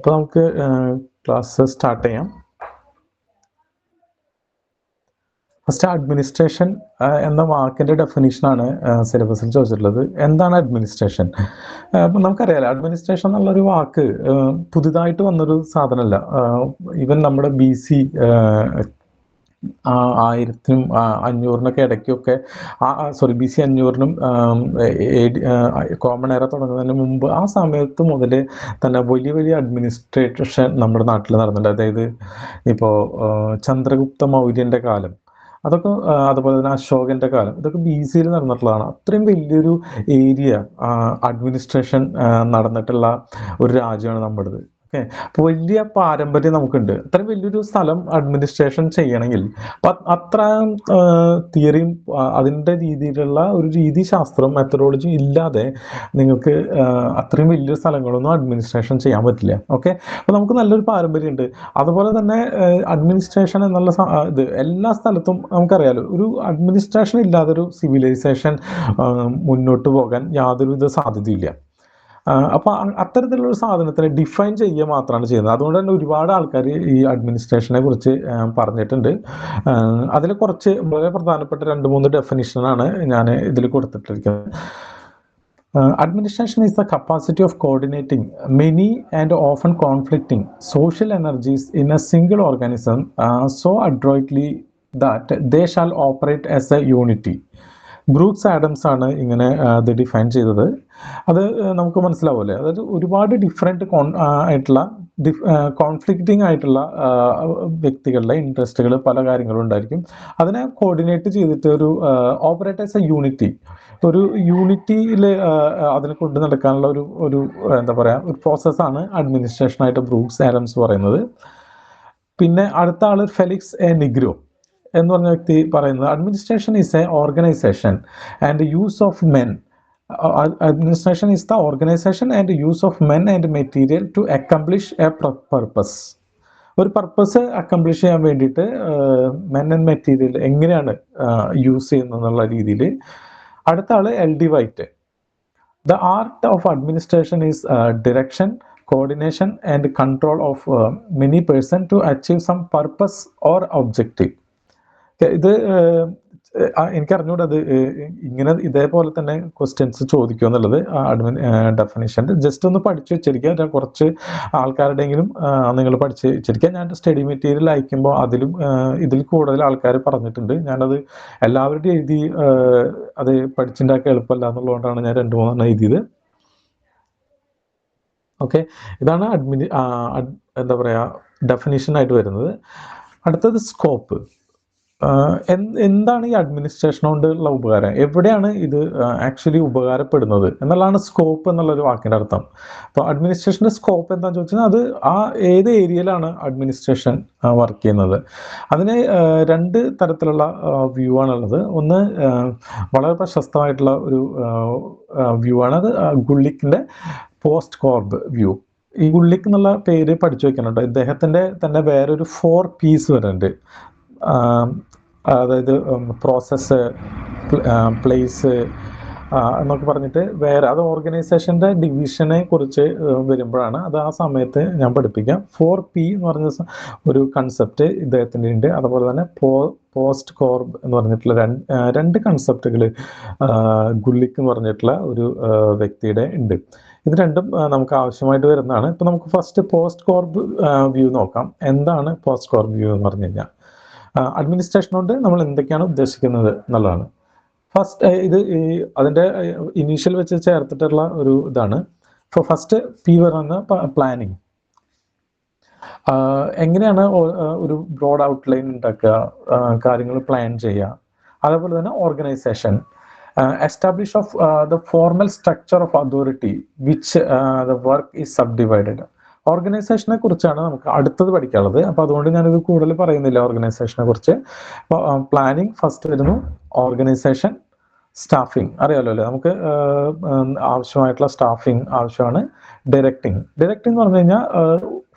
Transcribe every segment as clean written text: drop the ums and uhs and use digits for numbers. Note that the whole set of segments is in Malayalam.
അപ്പോൾ നമുക്ക് ക്ലാസ് സ്റ്റാർട്ട് ചെയ്യാം. ഫസ്റ്റ് അഡ്മിനിസ്ട്രേഷൻ എന്ന വാക്കിൻ്റെ ഡെഫിനിഷനാണ് സിലബസിൽ ചോദിച്ചിട്ടുള്ളത്. എന്താണ് അഡ്മിനിസ്ട്രേഷൻ? അപ്പം നമുക്കറിയാലോ, അഡ്മിനിസ്ട്രേഷൻ എന്നുള്ളൊരു വാക്ക് പുതുതായിട്ട് വന്നൊരു സാധനമല്ല. ഈവൻ നമ്മുടെ BC 1500 ഇടയ്ക്കൊക്കെ BC 500 കോമൺ എറ തുടങ്ങുന്നതിന് മുമ്പ് ആ സമയത്ത് മുതൽ തന്നെ വലിയ വലിയ അഡ്മിനിസ്ട്രേഷൻ നമ്മുടെ നാട്ടിൽ നടന്നിട്ടുണ്ട്. അതായത് ഇപ്പോൾ ചന്ദ്രഗുപ്ത മൗര്യൻ്റെ കാലം, അതൊക്കെ അതുപോലെ തന്നെ അശോകൻ്റെ കാലം, ഇതൊക്കെ BC നടന്നിട്ടുള്ളതാണ്. അത്രയും വലിയൊരു ഏരിയ അഡ്മിനിസ്ട്രേഷൻ നടന്നിട്ടുള്ള ഒരു രാജ്യമാണ് നമ്മുടേത്. ഓക്കെ, അപ്പോൾ വലിയ പാരമ്പര്യം നമുക്കുണ്ട്. അത്രയും വലിയൊരു സ്ഥലം അഡ്മിനിസ്ട്രേഷൻ ചെയ്യണമെങ്കിൽ അത്ര തിയറിയും അതിൻ്റെ രീതിയിലുള്ള ഒരു രീതിശാസ്ത്രം മെത്തഡോളജി ഇല്ലാതെ നിങ്ങൾക്ക് അത്രയും വലിയ സ്ഥലങ്ങളൊന്നും അഡ്മിനിസ്ട്രേഷൻ ചെയ്യാൻ പറ്റില്ല. ഓക്കെ, അപ്പോൾ നമുക്ക് നല്ലൊരു പാരമ്പര്യമുണ്ട്. അതുപോലെ തന്നെ അഡ്മിനിസ്ട്രേഷൻ എന്നുള്ള ഇത് എല്ലാ സ്ഥലത്തും നമുക്കറിയാലോ, ഒരു അഡ്മിനിസ്ട്രേഷൻ ഇല്ലാതൊരു സിവിലൈസേഷൻ മുന്നോട്ട് പോകാൻ യാതൊരുവിധ സാധ്യതയില്ല. അപ്പോൾ അത്തരത്തിലുള്ള സാധനത്തിനെ ഡിഫൈൻ ചെയ്യുക മാത്രമാണ് ചെയ്യുന്നത്. അതുകൊണ്ട് തന്നെ ഒരുപാട് ആൾക്കാർ ഈ അഡ്മിനിസ്ട്രേഷനെ കുറിച്ച് പറഞ്ഞിട്ടുണ്ട്. അതിൽ കുറച്ച് വളരെ പ്രധാനപ്പെട്ട 2-3 ഡെഫിനിഷനാണ് ഞാൻ ഇതിൽ കൊടുത്തിട്ടിരിക്കുന്നത്. Administration is the capacity of coordinating many and often conflicting social energies in a single organism so adroitly that they shall operate as a unity. Brooks Adams ആണ് ഇങ്ങനെ അത് ഡിഫൈൻ ചെയ്തത്. അത് നമുക്ക് മനസ്സിലാവുമല്ലേ, അതായത് ഒരുപാട് ഡിഫറെൻറ്റ് ആയിട്ടുള്ള കോൺഫ്ലിക്റ്റിംഗ് ആയിട്ടുള്ള വ്യക്തികളുടെ ഇൻട്രസ്റ്റുകൾ പല കാര്യങ്ങളും ഉണ്ടായിരിക്കും. അതിനെ കോർഡിനേറ്റ് ചെയ്തിട്ട് ഒരു ഓപ്പറേറ്റ് ആസ് എ യൂണിറ്റി, ഒരു യൂണിറ്റിയിൽ അതിനെ കൊണ്ട് നടക്കാനുള്ള ഒരു എന്താ പറയുക, ഒരു പ്രോസസ്സാണ് അഡ്മിനിസ്ട്രേഷനായിട്ട് ബ്രൂക്സ് ആഡംസ് പറയുന്നത്. പിന്നെ അടുത്ത ആൾ ഫെലിക്സ് എ നിഗ്രോ എന്ന് പറഞ്ഞ വ്യക്തി പറയുന്നത്, administration is a organization and use of men. Administration is the organization and use of men and material to accomplish a purpose. ഒരു പർപ്പസ് അക്കംപ്ലിഷ് ചെയ്യാൻ വേണ്ടിയിട്ട് മെൻ ആൻഡ് മെറ്റീരിയൽ എങ്ങനെയാണ് യൂസ് ചെയ്യുന്നത് എന്നുള്ള രീതിയിൽ. അടുത്ത ആള് LD White. The art of administration is direction, coordination and control of many person to achieve some purpose or objective. ഇത് എനിക്കറിഞ്ഞൂടെ അത് ഇങ്ങനെ ഇതേപോലെ തന്നെ ക്വസ്റ്റ്യൻസ് ചോദിക്കുക എന്നുള്ളത് ഡെഫിനിഷൻ. ജസ്റ്റ് ഒന്ന് പഠിച്ചു വെച്ചിരിക്കുക. കുറച്ച് ആൾക്കാരുടെയെങ്കിലും നിങ്ങൾ പഠിച്ച് വെച്ചിരിക്കുക. ഞാൻ സ്റ്റഡി മെറ്റീരിയൽ അയക്കുമ്പോൾ ഇതിൽ കൂടുതൽ ആൾക്കാർ പറഞ്ഞിട്ടുണ്ട്. ഞാനത് എല്ലാവരുടെയും എഴുതി അത് പഠിച്ചുണ്ടാക്കാൻ എളുപ്പമല്ല എന്നുള്ളതുകൊണ്ടാണ് ഞാൻ 2-3 എഴുതിയത്. ഓക്കെ, ഇതാണ് എന്താ പറയുക ഡെഫിനിഷനായിട്ട് വരുന്നത്. അടുത്തത് സ്കോപ്പ്. എന്താണ് ഈ അഡ്മിനിസ്ട്രേഷൻ കൊണ്ടുള്ള ഉപകാരം, എവിടെയാണ് ഇത് ആക്ച്വലി ഉപകാരപ്പെടുന്നത് എന്നുള്ളതാണ് സ്കോപ്പ് എന്നുള്ളൊരു വാക്കിൻ്റെ അർത്ഥം. അപ്പോൾ അഡ്മിനിസ്ട്രേഷൻ്റെ സ്കോപ്പ് എന്താണെന്ന് ചോദിച്ചാൽ അത് ഏത് ഏരിയയിലാണ് അഡ്മിനിസ്ട്രേഷൻ വർക്ക് ചെയ്യുന്നത്. അതിന് 2 തരത്തിലുള്ള വ്യൂ ആണുള്ളത്. ഒന്ന് വളരെ പ്രശസ്തമായിട്ടുള്ള ഒരു വ്യൂ ആണ്, അത് ഗുള്ളിക്കിൻ്റെ പോസ്റ്റ് കോർബ് വ്യൂ. ഈ ഗുള്ളിക്ക് എന്നുള്ള പേര് പഠിച്ചു വെക്കാനുണ്ട്. ഇദ്ദേഹത്തിൻ്റെ തന്നെ വേറൊരു 4 P's വരുന്നുണ്ട്. അതായത് പ്രോസസ്സ്, പ്ലേസ് എന്നൊക്കെ പറഞ്ഞിട്ട് വേറെ, അത് ഓർഗനൈസേഷൻ്റെ ഡിവിഷനെ കുറിച്ച് വരുമ്പോഴാണ് അത് ആ സമയത്ത് ഞാൻ പഠിപ്പിക്കാം. 4P എന്ന് പറഞ്ഞ ഒരു കൺസെപ്റ്റ് ഇദ്ദേഹത്തിൻ്റെ ഉണ്ട്. അതുപോലെ തന്നെ പോസ്റ്റ് കോർബ് എന്ന് പറഞ്ഞിട്ടുള്ള 2 കൺസെപ്റ്റുകൾ ഗുള്ളിക്ക് എന്ന് പറഞ്ഞിട്ടുള്ള ഒരു വ്യക്തിയുടെ ഉണ്ട്. ഇത് രണ്ടും നമുക്ക് ആവശ്യമായിട്ട് വരുന്നതാണ്. ഇപ്പം നമുക്ക് ഫസ്റ്റ് പോസ്റ്റ് കോർബ് വ്യൂ നോക്കാം. എന്താണ് പോസ്റ്റ് കോർബ് വ്യൂ എന്ന് പറഞ്ഞു കഴിഞ്ഞാൽ, അഡ്മിനിസ്ട്രേഷൻ കൊണ്ട് നമ്മൾ എന്തൊക്കെയാണ് ഉദ്ദേശിക്കുന്നത് എന്നുള്ളതാണ്. ഫസ്റ്റ് ഇത് അതിൻ്റെ ഇനീഷ്യൽ വെച്ച് ചേർത്തിട്ടുള്ള ഒരു ഇതാണ്. ഇപ്പോൾ ഫസ്റ്റ് P പറയുന്ന പ്ലാനിങ്. എങ്ങനെയാണ് ഒരു ബ്രോഡ് ഔട്ട്ലൈൻ ഉണ്ടാക്കുക, കാര്യങ്ങൾ പ്ലാൻ ചെയ്യുക. അതേപോലെ തന്നെ organisation, establish of the formal structure of authority which the work is subdivided. ഓർഗനൈസേഷനെ കുറിച്ചാണ് നമുക്ക് അടുത്തത് പഠിക്കാനുള്ളത്. അപ്പോൾ അതുകൊണ്ട് ഞാനിത് കൂടുതൽ പറയുന്നില്ല ഓർഗനൈസേഷനെ കുറിച്ച്. അപ്പോൾ പ്ലാനിങ് ഫസ്റ്റ് വരുന്നു, ഓർഗനൈസേഷൻ, സ്റ്റാഫിങ് അറിയാമല്ലോ അല്ലേ, നമുക്ക് ആവശ്യമായിട്ടുള്ള സ്റ്റാഫിങ് ആവശ്യമാണ്. ഡയറക്റ്റിംഗ് എന്ന് പറഞ്ഞു കഴിഞ്ഞാൽ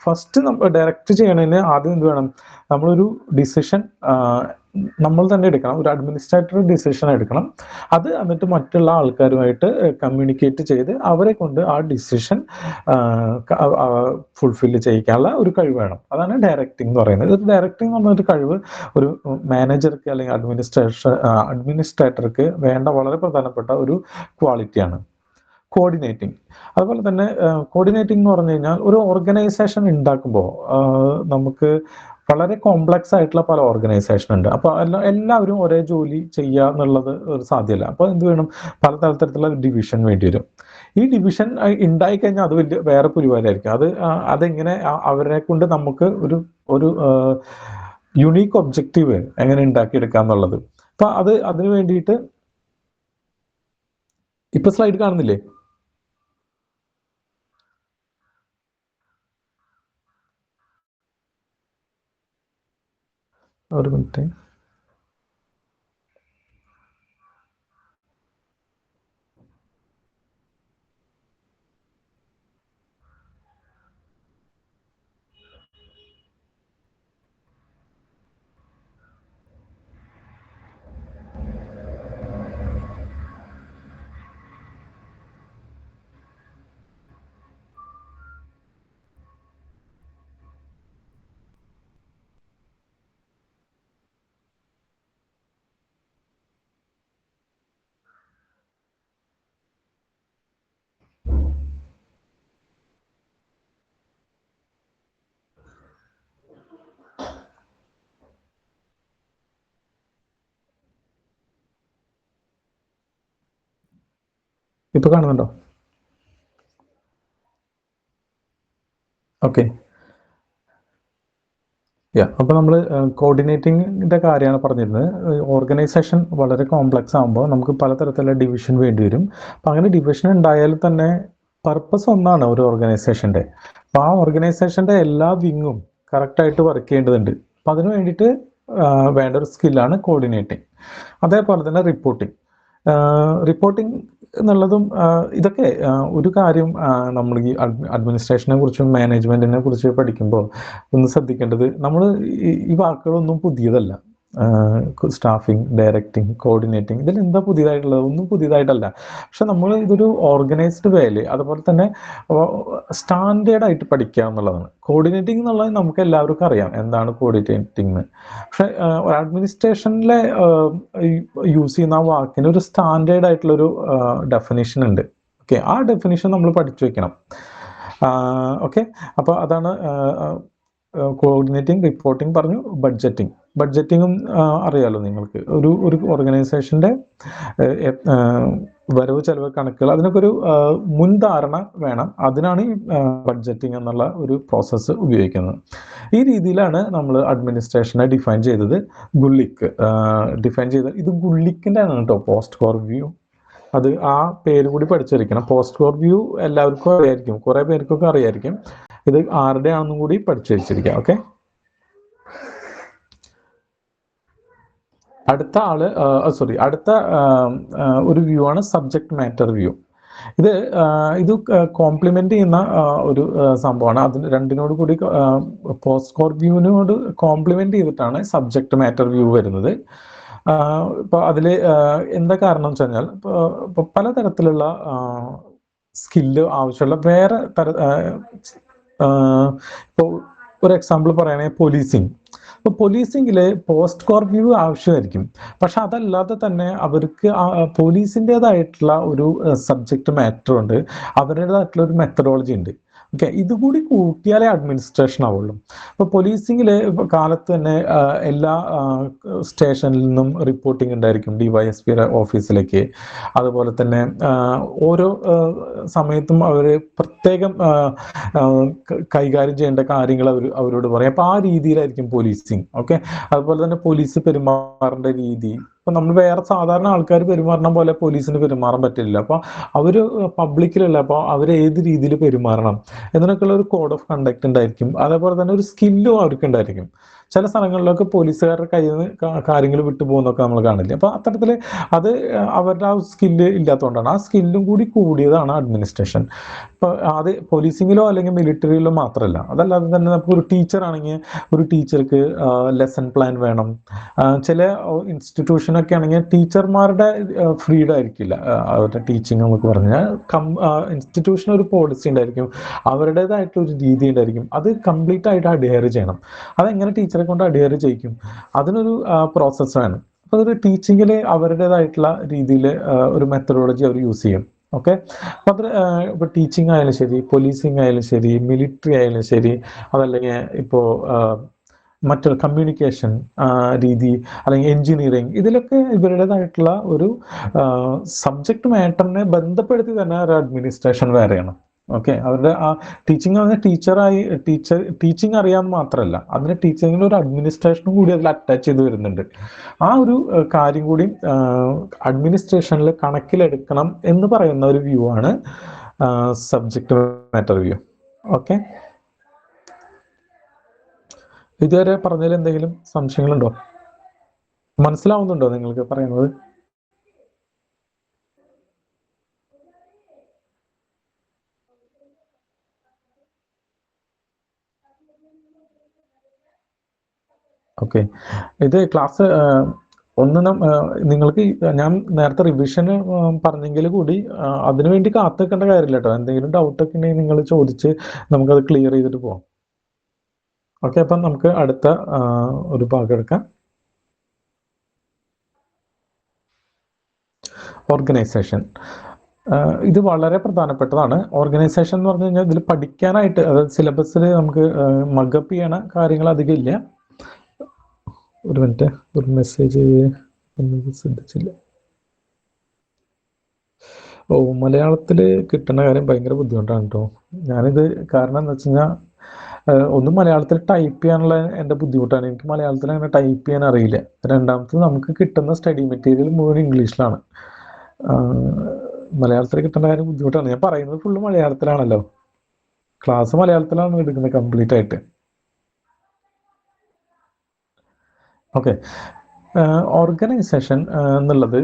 ഫസ്റ്റ് നമ്മൾ ഡയറക്റ്റ് ചെയ്യണതിന് ആദ്യം എന്ത് വേണം, നമ്മളൊരു ഡിസിഷൻ നമ്മൾ തന്നെ എടുക്കണം, ഒരു അഡ്മിനിസ്ട്രേറ്റർ ഡിസിഷൻ എടുക്കണം. അത് എന്നിട്ട് മറ്റുള്ള ആൾക്കാരുമായിട്ട് കമ്മ്യൂണിക്കേറ്റ് ചെയ്ത് അവരെ കൊണ്ട് ആ ഡിസിഷൻ ഫുൾഫില്ല് ചെയ്യിക്കാനുള്ള ഒരു കഴിവ് വേണം. അതാണ് ഡയറക്റ്റിംഗ് എന്ന് പറയുന്നത്. ഒരു ഡയറക്റ്റിംഗ് എന്ന് പറഞ്ഞൊരു കഴിവ് ഒരു മാനേജർക്ക് അല്ലെങ്കിൽ അഡ്മിനിസ്ട്രേറ്റർക്ക് വേണ്ട വളരെ പ്രധാനപ്പെട്ട ഒരു ക്വാളിറ്റിയാണ്. കോർഡിനേറ്റിംഗ്, അതുപോലെ തന്നെ കോർഡിനേറ്റിംഗ് എന്ന് പറഞ്ഞു കഴിഞ്ഞാൽ ഒരു ഓർഗനൈസേഷൻ ഉണ്ടാക്കുമ്പോൾ നമുക്ക് വളരെ കോംപ്ലക്സ് ആയിട്ടുള്ള പല ഓർഗനൈസേഷൻ ഉണ്ട്. അപ്പോൾ എല്ലാവരും ഒരേ ജോലി ചെയ്യുക എന്നുള്ളത് ഒരു സാധ്യമല്ല. അപ്പോൾ എന്ത് വേണം, പല തരത്തിലുള്ള ഡിവിഷൻ വേണ്ടി വരും. ഈ ഡിവിഷൻ ഉണ്ടായി കഴിഞ്ഞാൽ അത് വലിയ വേറെ പരിപാടിയായിരിക്കും. അതെങ്ങനെ അവരെ കൊണ്ട് നമുക്ക് ഒരു യുണീക്ക് ഒബ്ജക്റ്റീവ് എങ്ങനെ ഉണ്ടാക്കിയെടുക്കുക എന്നുള്ളത്. അപ്പൊ അതിന് വേണ്ടിയിട്ട് ഇപ്പൊ സ്ലൈഡ് കാണുന്നില്ലേ? ഒരു മിനിറ്റ്. ഇപ്പൊ കാണുന്നുണ്ടോ? ഓക്കെ. അപ്പോൾ നമ്മൾ കോർഡിനേറ്റിങ്ങിൻ്റെ കാര്യമാണ് പറഞ്ഞിരുന്നത്. ഓർഗനൈസേഷൻ വളരെ കോംപ്ലക്സ് ആകുമ്പോൾ നമുക്ക് പലതരത്തിലുള്ള ഡിവിഷൻ വേണ്ടി വരും. അപ്പം അങ്ങനെ ഡിവിഷൻ ഉണ്ടായാൽ തന്നെ പർപ്പസ് ഒന്നാണ് ഒരു ഓർഗനൈസേഷൻ്റെ. അപ്പോൾ ആ ഓർഗനൈസേഷൻ്റെ എല്ലാ വിങ്ങും കറക്റ്റായിട്ട് വർക്ക് ചെയ്യേണ്ടതുണ്ട്. അപ്പം അതിന് വേണ്ടിയിട്ട് വേണ്ട ഒരു സ്കില്ലാണ് കോർഡിനേറ്റിംഗ്. അതേപോലെ തന്നെ റിപ്പോർട്ടിംഗ് എന്നുള്ളതും ഇതൊക്കെ ഒരു കാര്യം നമ്മൾ ഈ അഡ്മിനിസ്ട്രേഷനെ കുറിച്ചും മാനേജ്മെന്റിനെ കുറിച്ച് പഠിക്കുമ്പോൾ ഒന്ന് ശ്രദ്ധിക്കേണ്ടത്, നമ്മൾ ഈ വാക്കുകളൊന്നും പുതിയതല്ല. സ്റ്റാഫിംഗ്, ഡയറക്റ്റിംഗ്, കോർഡിനേറ്റിംഗ്, ഇതിൽ എന്താ പുതിയതായിട്ടുള്ളത്? ഒന്നും പുതിയതായിട്ടല്ല. പക്ഷെ നമ്മൾ ഇതൊരു ഓർഗനൈസ്ഡ് വേയിൽ അതുപോലെ തന്നെ സ്റ്റാൻഡേർഡ് ആയിട്ട് പഠിക്കുക എന്നുള്ളതാണ്. കോർഡിനേറ്റിംഗ് എന്നുള്ളത് നമുക്ക് എല്ലാവർക്കും അറിയാം എന്താണ് കോർഡിനേറ്റിംഗ് എന്ന്. പക്ഷെ അഡ്മിനിസ്ട്രേഷനിലെ യൂസ് ചെയ്യുന്ന ആ വാക്കിന് ഒരു സ്റ്റാൻഡേർഡ് ആയിട്ടുള്ളൊരു ഡെഫിനിഷൻ ഉണ്ട്. ഓക്കെ, ആ ഡെഫിനിഷൻ നമ്മൾ പഠിച്ചു വെക്കണം. ഓക്കെ, അപ്പോൾ അതാണ് കോർഡിനേറ്റിംഗ്. റിപ്പോർട്ടിംഗ് പറഞ്ഞു. ബഡ്ജറ്റിങ്ങും അറിയാലോ നിങ്ങൾക്ക്. ഒരു ഓർഗനൈസേഷൻ്റെ വരവ് ചെലവ് കണക്കുകൾ, അതിനൊക്കെ ഒരു മുൻധാരണ വേണം. അതിനാണ് ഈ ബഡ്ജറ്റിംഗ് എന്നുള്ള ഒരു പ്രോസസ്സ് ഉപയോഗിക്കുന്നത്. ഈ രീതിയിലാണ് നമ്മൾ അഡ്മിനിസ്ട്രേഷനെ ഡിഫൈൻ ചെയ്തത്. ഡിഫൈൻ ചെയ്ത ഇത് ഗുള്ളിക്കിൻ്റെ ആണ് കേട്ടോ, പോസ്റ്റ് കോർ വ്യൂ. അത് ആ പേര് കൂടി പഠിച്ചിരിക്കണം. പോസ്റ്റ് കോർ വ്യൂ എല്ലാവർക്കും അറിയായിരിക്കും, കുറേ പേർക്കൊക്കെ അറിയായിരിക്കും. ഇത് ആരുടെ ആണെന്നും കൂടി പഠിച്ചു വെച്ചിരിക്കാം. ഓക്കെ, അടുത്ത ഒരു വ്യൂ ആണ് സബ്ജക്ട് മാറ്റർ വ്യൂ. ഇത് കോംപ്ലിമെന്റ് ചെയ്യുന്ന ഒരു സംഭവമാണ്. അതിന് രണ്ടിനോട് കൂടി പോസ്റ്റ് കോർ വ്യൂവിനോട് കോംപ്ലിമെന്റ് ചെയ്തിട്ടാണ് സബ്ജക്ട് മാറ്റർ വ്യൂ വരുന്നത്. ഇപ്പോൾ അതിൽ എന്താ കാരണം എന്ന് വെച്ച് കഴിഞ്ഞാൽ, ഇപ്പോൾ പലതരത്തിലുള്ള സ്കില്ല് ആവശ്യമുള്ള വേറെ ഇപ്പോൾ ഒരു എക്സാമ്പിൾ പറയുകയാണെങ്കിൽ പോലീസിങ്. അപ്പോൾ പോലീസിങ്ങിൽ പോസ്റ്റ് കോർ വ്യൂ ആവശ്യമായിരിക്കും. പക്ഷെ അതല്ലാതെ തന്നെ അവർക്ക് പോലീസിൻ്റെതായിട്ടുള്ള ഒരു സബ്ജക്റ്റ് മാറ്റർ ഉണ്ട്, അവരുടേതായിട്ടുള്ള ഒരു മെത്തഡോളജി ഉണ്ട്. ഓക്കെ, ഇതുകൂടി കൂട്ടിയാലേ അഡ്മിനിസ്ട്രേഷൻ ആവുള്ളൂ. ഇപ്പോൾ പോലീസിങ്ങിൽ കാലത്ത് തന്നെ എല്ലാ സ്റ്റേഷനിൽ നിന്നും റിപ്പോർട്ടിംഗ് ഉണ്ടായിരിക്കും DYSP ഓഫീസിലേക്ക്. അതുപോലെ തന്നെ ഓരോ സമയത്തും അവർ പ്രത്യേകം കൈകാര്യം ചെയ്യേണ്ട കാര്യങ്ങൾ അവരോട് പറയും. അപ്പോൾ ആ രീതിയിലായിരിക്കും പോലീസിങ്. ഓക്കെ, അതുപോലെ തന്നെ പോലീസ് പെരുമാറേണ്ട രീതി, ഇപ്പം നമ്മൾ വേറെ സാധാരണ ആൾക്കാർ പെരുമാറുന്ന പോലെ പോലീസിന് പെരുമാറാൻ പറ്റില്ല. അപ്പോൾ അവർ പബ്ലിക്കിലുള്ള, അപ്പോൾ അവർ ഏത് രീതിയിൽ പെരുമാറണം എന്നൊക്കെയുള്ള ഒരു കോഡ് ഓഫ് കണ്ടക്ട് ഉണ്ടായിരിക്കും. അതേപോലെ തന്നെ ഒരു സ്കില്ലും അവർക്ക് ഉണ്ടായിരിക്കും. ചില സ്ഥലങ്ങളിലൊക്കെ പോലീസുകാരുടെ കയ്യിൽ നിന്ന് കാര്യങ്ങൾ വിട്ടുപോകുന്നൊക്കെ നമ്മൾ കാണില്ലേ. അപ്പോൾ അത്തരത്തിൽ അത് അവരുടെ ആ സ്കില്ല് ഇല്ലാത്തതുകൊണ്ടാണ്. ആ സ്കില്ലും കൂടി കൂടിയതാണ് അഡ്മിനിസ്ട്രേഷൻ. ഇപ്പോൾ അത് പോലീസിങ്ങിലോ അല്ലെങ്കിൽ മിലിറ്ററിയിലോ മാത്രമല്ല, അതല്ലാതെ തന്നെ നമുക്കൊരു ടീച്ചർ ആണെങ്കിൽ ഒരു ടീച്ചർക്ക് ലെസൺ പ്ലാൻ വേണം. ചില ഇൻസ്റ്റിറ്റ്യൂഷനൊക്കെ ആണെങ്കിൽ ടീച്ചർമാരുടെ ഫ്രീഡം ആയിരിക്കില്ല അവരുടെ ടീച്ചിങ് നമുക്ക് പറഞ്ഞാൽ. ഇൻസ്റ്റിറ്റ്യൂഷൻ ഒരു പോളിസി ഉണ്ടായിരിക്കും, അവരുടേതായിട്ടുള്ള ഒരു രീതി ഉണ്ടായിരിക്കും. അത് കംപ്ലീറ്റ് ആയിട്ട് അഡിയർ ചെയ്യണം. അതെങ്ങനെ ടീച്ചറെ കൊണ്ട് അഡിയർ ചെയ്യിക്കും? അതിനൊരു പ്രോസസ്സ് വേണം. അപ്പോൾ അതൊരു ടീച്ചിങ്ങിൽ അവരുടേതായിട്ടുള്ള രീതിയിൽ ഒരു മെത്തഡോളജി അവർ യൂസ് ചെയ്യും. ഓക്കെ. അപ്പം അത് ഇപ്പോൾ ടീച്ചിങ് ആയാലും ശരി, പോലീസിങ് ആയാലും ശരി, മിലിറ്ററി ആയാലും ശരി, അതല്ലെങ്കിൽ ഇപ്പോൾ മറ്റൊരു കമ്മ്യൂണിക്കേഷൻ രീതി, അല്ലെങ്കിൽ എൻജിനീയറിങ്, ഇതിലൊക്കെ ഇവരുടേതായിട്ടുള്ള ഒരു സബ്ജക്റ്റ് മാറ്ററിനെ ബന്ധപ്പെടുത്തി തന്നെ ഒരു അഡ്മിനിസ്ട്രേഷൻ വേറെയാണ്. ഓക്കെ. അവരുടെ ആ ടീച്ചിങ് പറഞ്ഞാൽ ടീച്ചിങ് അറിയാമെന്ന് മാത്രമല്ല, അതിന് ടീച്ചിങ്ങിൽ ഒരു അഡ്മിനിസ്ട്രേഷനും കൂടി അതിൽ അറ്റാച്ച് ചെയ്ത് വരുന്നുണ്ട്. ആ ഒരു കാര്യം കൂടി അഡ്മിനിസ്ട്രേഷനിൽ കണക്കിലെടുക്കണം എന്ന് പറയുന്ന ഒരു വ്യൂ ആണ് സബ്ജക്റ്റ് മാറ്റർ വ്യൂ. ഓക്കെ. ഇതുവരെ പറഞ്ഞതിൽ എന്തെങ്കിലും സംശയങ്ങളുണ്ടോ? മനസ്സിലാവുന്നുണ്ടോ നിങ്ങൾക്ക് പറയുന്നത്? ഓക്കെ. ഇത് ക്ലാസ് നിങ്ങൾക്ക് ഞാൻ നേരത്തെ റിവിഷന് പറഞ്ഞെങ്കിൽ കൂടി അതിനുവേണ്ടി കാത്തു നിൽക്കേണ്ട കാര്യമില്ല കേട്ടോ. എന്തെങ്കിലും ഡൗട്ടൊക്കെ ഉണ്ടെങ്കിൽ നിങ്ങൾ ചോദിച്ച് നമുക്കത് ക്ലിയർ ചെയ്തിട്ട് പോകാം. ഓക്കെ. അപ്പം നമുക്ക് അടുത്ത ഒരു ഭാഗം എടുക്കാം. ഓർഗനൈസേഷൻ. ഇത് വളരെ പ്രധാനപ്പെട്ടതാണ്. ഓർഗനൈസേഷൻ എന്ന് പറഞ്ഞു കഴിഞ്ഞാൽ ഇതിൽ പഠിക്കാനായിട്ട്, അതായത് സിലബസിൽ നമുക്ക് മഗപ്പ് ചെയ്യണ കാര്യങ്ങൾ അധികം ഇല്ല. ഒരു മിനിറ്റ്, ഒരു മെസ്സേജ് ശ്രദ്ധിച്ചില്ല. മലയാളത്തിൽ കിട്ടുന്ന കാര്യം ഭയങ്കര ബുദ്ധിമുട്ടാണ് കേട്ടോ. ഞാനിത് കാരണം എന്താ വെച്ച് കഴിഞ്ഞാൽ ഒന്ന് മലയാളത്തിൽ ടൈപ്പ് ചെയ്യാനുള്ള എൻ്റെ ബുദ്ധിമുട്ടാണ്. എനിക്ക് മലയാളത്തിൽ അങ്ങനെ ടൈപ്പ് ചെയ്യാൻ അറിയില്ല. രണ്ടാമത് നമുക്ക് കിട്ടുന്ന സ്റ്റഡി മെറ്റീരിയൽ മുഴുവൻ ഇംഗ്ലീഷിലാണ്. മലയാളത്തിൽ കിട്ടുന്ന കാര്യം ബുദ്ധിമുട്ടാണ്. ഞാൻ പറയുന്നത് ഫുള്ള് മലയാളത്തിലാണല്ലോ, ക്ലാസ് മലയാളത്തിലാണ് എടുക്കുന്നത് കംപ്ലീറ്റ് ആയിട്ട്. ഓക്കെ. ഓർഗനൈസേഷൻ എന്നുള്ളത്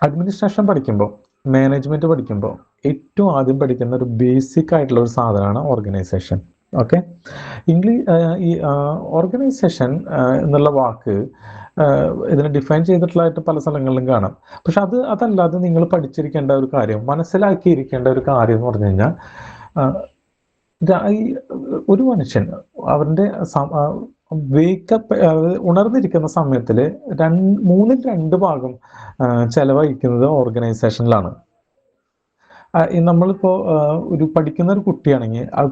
അഡ്മിനിസ്ട്രേഷൻ പഠിക്കുമ്പോൾ, മാനേജ്മെന്റ് പഠിക്കുമ്പോൾ ഏറ്റവും ആദ്യം പഠിക്കുന്ന ഒരു ബേസിക് ആയിട്ടുള്ള ഒരു സാധനമാണ് ഓർഗനൈസേഷൻ. ഓക്കെ. ഈ ഓർഗനൈസേഷൻ എന്നുള്ള വാക്ക് ഇതിനെ ഡിഫൈൻ ചെയ്തിട്ടുള്ളതായിട്ട് പല സ്ഥലങ്ങളിലും കാണാം. പക്ഷെ അതല്ലാതെ നിങ്ങൾ പഠിച്ചിരിക്കേണ്ട ഒരു കാര്യം, മനസ്സിലാക്കിയിരിക്കേണ്ട ഒരു കാര്യം എന്ന് പറഞ്ഞു കഴിഞ്ഞാൽ, ഒരു മനുഷ്യൻ അവരുടെ വേക്കപ്പ് ഉണർന്നിരിക്കുന്ന സമയത്തിൽ മൂന്നിൽ രണ്ട് ഭാഗം ചെലവഴിക്കുന്നത് ഓർഗനൈസേഷനിലാണ്. നമ്മളിപ്പോ ഒരു പഠിക്കുന്ന ഒരു കുട്ടിയാണെങ്കിൽ ആ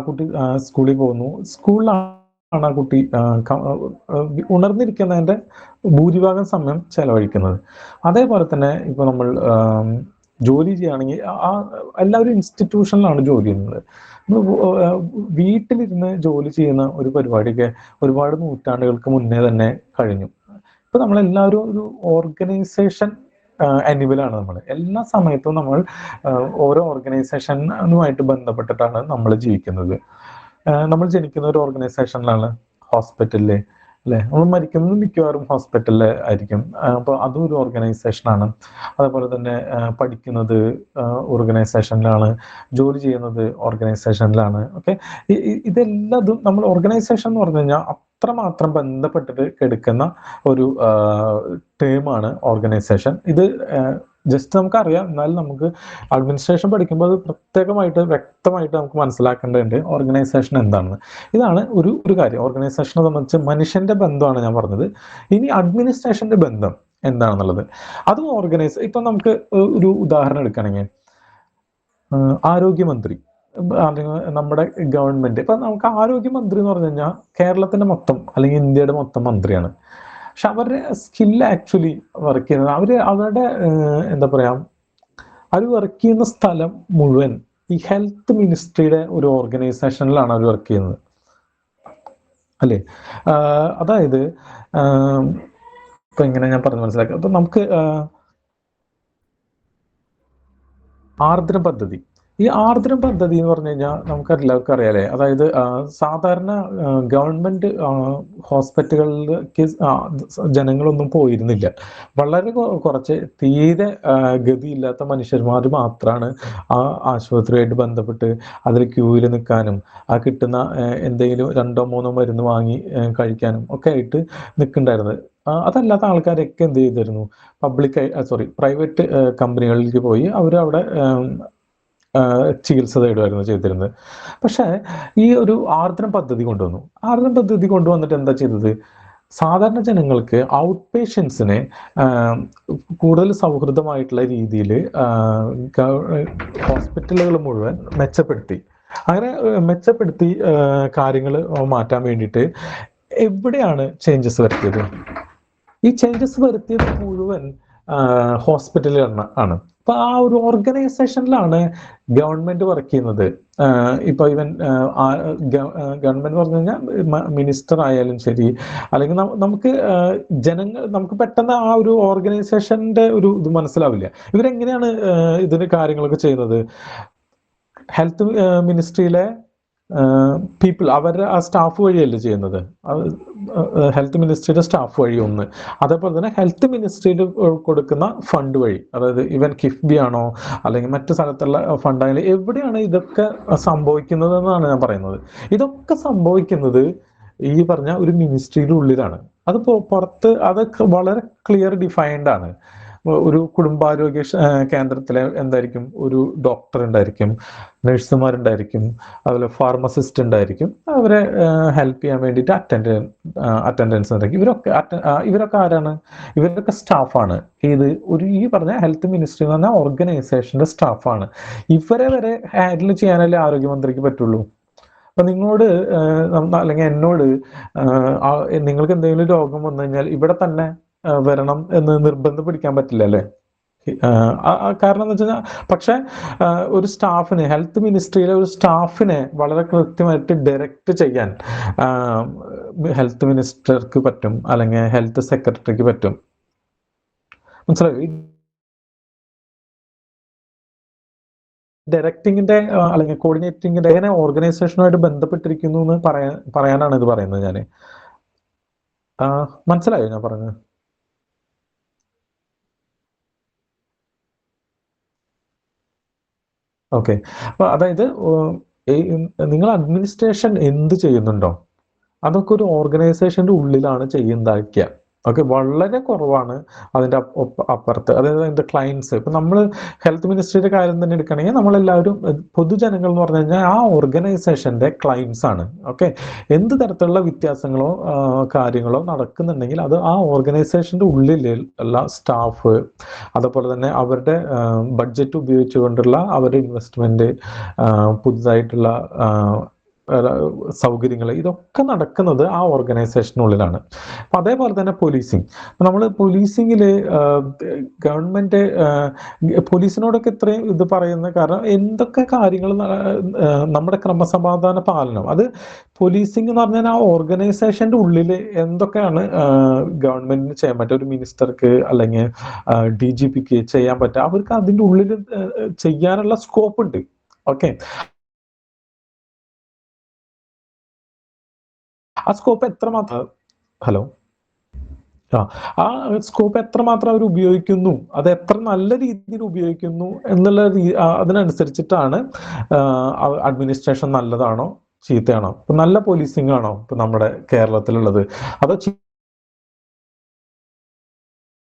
കുട്ടി സ്കൂളിൽ പോകുന്നു. സ്കൂളിലാണ് ആ കുട്ടി ഉണർന്നിരിക്കുന്നതിൻ്റെ ഭൂരിഭാഗം സമയം ചെലവഴിക്കുന്നത്. അതേപോലെ തന്നെ ഇപ്പൊ നമ്മൾ ജോലി ചെയ്യുകയാണെങ്കിൽ എല്ലാവരും ഇൻസ്റ്റിറ്റ്യൂഷനിലാണ് ജോലി ചെയ്യുന്നത്. വീട്ടിലിരുന്ന് ജോലി ചെയ്യുന്ന ഒരു പരിപാടിക്ക് ഒരുപാട് നൂറ്റാണ്ടുകൾക്ക് മുന്നേ തന്നെ കഴിഞ്ഞു. ഇപ്പൊ നമ്മളെല്ലാവരും ഒരു ഓർഗനൈസേഷൻ അനിമലാണ്. നമ്മൾ എല്ലാ സമയത്തും നമ്മൾ ഓരോ ഓർഗനൈസേഷനുമായിട്ട് ബന്ധപ്പെട്ടിട്ടാണ് നമ്മൾ ജീവിക്കുന്നത്. നമ്മൾ ജനിക്കുന്ന ഒരു ഓർഗനൈസേഷനിലാണ്, ഹോസ്പിറ്റലില് അല്ലെ. നമ്മൾ മരിക്കുന്നത് മിക്കവാറും ഹോസ്പിറ്റലിൽ ആയിരിക്കും. അപ്പോൾ അതും ഒരു ഓർഗനൈസേഷനാണ്. അതേപോലെ തന്നെ പഠിക്കുന്നത് ഓർഗനൈസേഷനിലാണ്, ജോലി ചെയ്യുന്നത് ഓർഗനൈസേഷനിലാണ്. ഓക്കെ. ഇതെല്ലാതും നമ്മൾ ഓർഗനൈസേഷൻ എന്ന് പറഞ്ഞു കഴിഞ്ഞാൽ അത്രമാത്രം ബന്ധപ്പെട്ടിട്ട് എടുക്കുന്ന ഒരു ടേമാണ് ഓർഗനൈസേഷൻ. ഇത് ജസ്റ്റ് നമുക്കറിയാം, എന്നാലും നമുക്ക് അഡ്മിനിസ്ട്രേഷൻ പഠിക്കുമ്പോൾ അത് പ്രത്യേകമായിട്ട് വ്യക്തമായിട്ട് നമുക്ക് മനസ്സിലാക്കേണ്ടതുണ്ട് ഓർഗനൈസേഷൻ എന്താണെന്ന്. ഇതാണ് ഒരു കാര്യം. ഓർഗനൈസേഷനെ സംബന്ധിച്ച് മനുഷ്യന്റെ ബന്ധമാണ് ഞാൻ പറഞ്ഞത്. ഇനി അഡ്മിനിസ്ട്രേഷന്റെ ബന്ധം എന്താണെന്നുള്ളത്, അതും ഇപ്പൊ നമുക്ക് ഒരു ഉദാഹരണം എടുക്കുകയാണെങ്കിൽ, ആരോഗ്യമന്ത്രി അല്ലെങ്കിൽ നമ്മുടെ ഗവൺമെന്റ്. ഇപ്പൊ നമുക്ക് ആരോഗ്യമന്ത്രി എന്ന് പറഞ്ഞു കഴിഞ്ഞാൽ കേരളത്തിന്റെ മൊത്തം അല്ലെങ്കിൽ ഇന്ത്യയുടെ മൊത്തം മന്ത്രിയാണ്. പക്ഷെ അവരുടെ സ്കില്ല് ആക്ച്വലി വർക്ക് ചെയ്യുന്നത്, അവരുടെ എന്താ പറയാ, അവർ വർക്ക് ചെയ്യുന്ന സ്ഥലം മുഴുവൻ ഈ ഹെൽത്ത് മിനിസ്ട്രിയുടെ ഒരു ഓർഗനൈസേഷനിലാണ് അവർ വർക്ക് ചെയ്യുന്നത്, അല്ലേ? അതായത് ഇപ്പൊ ഇങ്ങനെ ഞാൻ പറഞ്ഞു മനസ്സിലാക്കാം. അപ്പൊ നമുക്ക് ആർദ്രം പദ്ധതി, ഈ ആർദ്രം പദ്ധതി എന്ന് പറഞ്ഞു കഴിഞ്ഞാൽ നമുക്ക് എല്ലാവർക്കും അറിയാലേ, അതായത് സാധാരണ ഗവൺമെന്റ് ഹോസ്പിറ്റലുകളിലേക്ക് ജനങ്ങളൊന്നും പോയിരുന്നില്ല. വളരെ കുറച്ച് തീരെ ഗതിയില്ലാത്ത മനുഷ്യന്മാർ മാത്രമാണ് ആ ആശുപത്രിയായിട്ട് ബന്ധപ്പെട്ട് അതിൽ ക്യൂവിൽ നിൽക്കാനും ആ കിട്ടുന്ന എന്തെങ്കിലും 2-3 മരുന്ന് വാങ്ങി കഴിക്കാനും ഒക്കെ ആയിട്ട് നിൽക്കുന്നുണ്ടായിരുന്നത്. അതല്ലാത്ത ആൾക്കാരൊക്കെ എന്ത് ചെയ്തിരുന്നു, പ്രൈവറ്റ് കമ്പനികളിലേക്ക് പോയി അവർ അവിടെ ചികിത്സ തേടുമായിരുന്നു ചെയ്തിരുന്നത്. പക്ഷേ ഈ ഒരു ആർദ്രം പദ്ധതി കൊണ്ടുവന്നു. ആർദ്രം പദ്ധതി കൊണ്ടുവന്നിട്ട് എന്താ ചെയ്തത്, സാധാരണ ജനങ്ങൾക്ക് ഔട്ട് പേഷ്യൻസിനെ കൂടുതൽ സൗഹൃദമായിട്ടുള്ള രീതിയിൽ ഹോസ്പിറ്റലുകൾ മുഴുവൻ മെച്ചപ്പെടുത്തി. അങ്ങനെ മെച്ചപ്പെടുത്തി കാര്യങ്ങൾ മാറ്റാൻ വേണ്ടിയിട്ട് എവിടെയാണ് ചേഞ്ചസ് വരുത്തിയത്? ഈ ചേഞ്ചസ് വരുത്തിയത് മുഴുവൻ ഹോസ്പിറ്റലിൽ ആണ്. അപ്പൊ ആ ഒരു ഓർഗനൈസേഷനിലാണ് ഗവൺമെന്റ് വർക്ക് ചെയ്യുന്നത്. ഇപ്പൊ ഇവൻ ഗവൺമെന്റ് പറഞ്ഞു കഴിഞ്ഞാൽ മിനിസ്റ്റർ ആയാലും ശരി, അല്ലെങ്കിൽ നമുക്ക് നമുക്ക് പെട്ടെന്ന് ആ ഒരു ഓർഗനൈസേഷന്റെ ഒരു ഇത് മനസ്സിലാവില്ല. ഇവരെങ്ങനെയാണ് ഇതിന് കാര്യങ്ങളൊക്കെ ചെയ്യുന്നത്? ഹെൽത്ത് മിനിസ്ട്രിയിലെ പീപ്പിൾ അവരുടെ ആ സ്റ്റാഫ് വഴിയല്ലേ ചെയ്യുന്നത്, ഹെൽത്ത് മിനിസ്ട്രിയുടെ സ്റ്റാഫ് വഴി ഒന്ന്, അതേപോലെ തന്നെ ഹെൽത്ത് മിനിസ്ട്രിയിൽ കൊടുക്കുന്ന ഫണ്ട് വഴി, അതായത് ഇവൻ കിഫ്ബി ആണോ അല്ലെങ്കിൽ മറ്റു സ്ഥലത്തുള്ള ഫണ്ട് ആയാലും എവിടെയാണ് ഇതൊക്കെ സംഭവിക്കുന്നത് എന്നാണ് ഞാൻ പറയുന്നത്. ഇതൊക്കെ സംഭവിക്കുന്നത് ഈ പറഞ്ഞ ഒരു മിനിസ്ട്രിയുടെ ഉള്ളിലാണ്. അത് പുറത്ത് അതൊക്കെ വളരെ ക്ലിയർ ഡിഫൈൻഡ് ആണ്. ഒരു കുടുംബാരോഗ്യ കേന്ദ്രത്തിലെ എന്തായിരിക്കും, ഒരു ഡോക്ടർ ഉണ്ടായിരിക്കും, നഴ്സുമാരുണ്ടായിരിക്കും, അതുപോലെ ഫാർമസിസ്റ്റ് ഉണ്ടായിരിക്കും, അവരെ ഹെൽപ്പ് ചെയ്യാൻ വേണ്ടിയിട്ട് അറ്റൻഡൻസ് ഉണ്ടായിരിക്കും. ഇവരൊക്കെ ആരാണ്? ഇവരൊക്കെ സ്റ്റാഫാണ്. ഈ പറഞ്ഞ ഹെൽത്ത് മിനിസ്ട്രി എന്ന് പറഞ്ഞ ഓർഗനൈസേഷന്റെ സ്റ്റാഫാണ്. ഇവരെ വരെ ഹാൻഡിൽ ചെയ്യാനല്ലേ ആരോഗ്യമന്ത്രിക്ക് പറ്റുള്ളൂ. അപ്പൊ നിങ്ങളോട് അല്ലെങ്കിൽ എന്നോട് നിങ്ങൾക്ക് എന്തെങ്കിലും രോഗം വന്നു കഴിഞ്ഞാൽ ഇവിടെ തന്നെ വരണം എന്ന് നിർബന്ധം പിടിക്കാൻ പറ്റില്ല അല്ലേ? കാരണം എന്ന് വെച്ച് കഴിഞ്ഞാൽ, പക്ഷെ ഒരു സ്റ്റാഫിന്, ഹെൽത്ത് മിനിസ്ട്രിയിലെ ഒരു സ്റ്റാഫിനെ വളരെ കൃത്യമായിട്ട് ഡയറക്റ്റ് ചെയ്യാൻ ഹെൽത്ത് മിനിസ്റ്റർക്ക് പറ്റും, അല്ലെങ്കിൽ ഹെൽത്ത് സെക്രട്ടറിക്ക് പറ്റും. മനസ്സിലായി? ഡയറക്റ്റിങ്ങിന്റെ അല്ലെങ്കിൽ കോർഡിനേറ്റിങ്ങിന്റെ എങ്ങനെ ഓർഗനൈസേഷനുമായിട്ട് ബന്ധപ്പെട്ടിരിക്കുന്നു എന്ന് പറയാനാണ് ഇത് പറയുന്നത് ഞാൻ. മനസ്സിലായോ ഞാൻ പറഞ്ഞത്? ഓക്കെ. അപ്പൊ അതായത് നിങ്ങൾ അഡ്മിനിസ്ട്രേഷൻ എന്ത് ചെയ്യുന്നുണ്ടോ അതൊക്കെ ഒരു ഓർഗനൈസേഷന്റെ ഉള്ളിലാണ് ചെയ്യുന്നതായിരിക്കുക. ഓക്കെ, വളരെ കുറവാണ് അതിൻ്റെ അപ്പുറത്ത്. അതായത് അതിൻ്റെ ക്ലയൻസ്, ഇപ്പം നമ്മൾ ഹെൽത്ത് മിനിസ്ട്രിയുടെ കാര്യം തന്നെ എടുക്കുകയാണെങ്കിൽ നമ്മളെല്ലാവരും പൊതുജനങ്ങൾ എന്ന് പറഞ്ഞു കഴിഞ്ഞാൽ ആ ഓർഗനൈസേഷൻ്റെ ക്ലയൻസ് ആണ്. ഓക്കെ, എന്ത് തരത്തിലുള്ള വ്യത്യാസങ്ങളോ കാര്യങ്ങളോ നടക്കുന്നുണ്ടെങ്കിൽ അത് ആ ഓർഗനൈസേഷൻ്റെ ഉള്ളിൽ ഉള്ള സ്റ്റാഫ്, അതുപോലെ തന്നെ അവരുടെ ബഡ്ജറ്റ് ഉപയോഗിച്ചുകൊണ്ടുള്ള അവരുടെ ഇൻവെസ്റ്റ്മെൻറ്റ്, പുതുതായിട്ടുള്ള സൗകര്യങ്ങൾ, ഇതൊക്കെ നടക്കുന്നത് ആ ഓർഗനൈസേഷനുള്ളിലാണ്. അപ്പം അതേപോലെ തന്നെ പോലീസിങ്. നമ്മൾ പോലീസിങ്ങിൽ ഗവൺമെൻറ് പോലീസിനോടൊക്കെ ഇത്രയും ഇത് പറയുന്ന കാരണം എന്തൊക്കെ കാര്യങ്ങൾ നമ്മുടെ ക്രമസമാധാന പാലനം, അത് പോലീസിങ് എന്ന് പറഞ്ഞാൽ ആ ഓർഗനൈസേഷൻ്റെ ഉള്ളിൽ എന്തൊക്കെയാണ് ഗവൺമെന്റിന് ചെയ്യാൻ പറ്റുക, ഒരു മിനിസ്റ്റർക്ക് അല്ലെങ്കിൽ DGPക്ക് ചെയ്യാൻ പറ്റുക, അവർക്ക് അതിൻ്റെ ഉള്ളിൽ ചെയ്യാനുള്ള സ്കോപ്പ് ഉണ്ട്. ഓക്കെ, ആ സ്കോപ്പ് എത്രമാത്രം, ഹലോ, ആ സ്കോപ്പ് എത്രമാത്രം അവർ ഉപയോഗിക്കുന്നു, അത് എത്ര നല്ല രീതിയിൽ ഉപയോഗിക്കുന്നു എന്നുള്ള അതിനനുസരിച്ചിട്ടാണ് അഡ്മിനിസ്ട്രേഷൻ നല്ലതാണോ ചീത്തയാണോ. ഇപ്പൊ നല്ല പോലീസിംഗ് ആണോ ഇപ്പൊ നമ്മുടെ കേരളത്തിലുള്ളത്, അതോ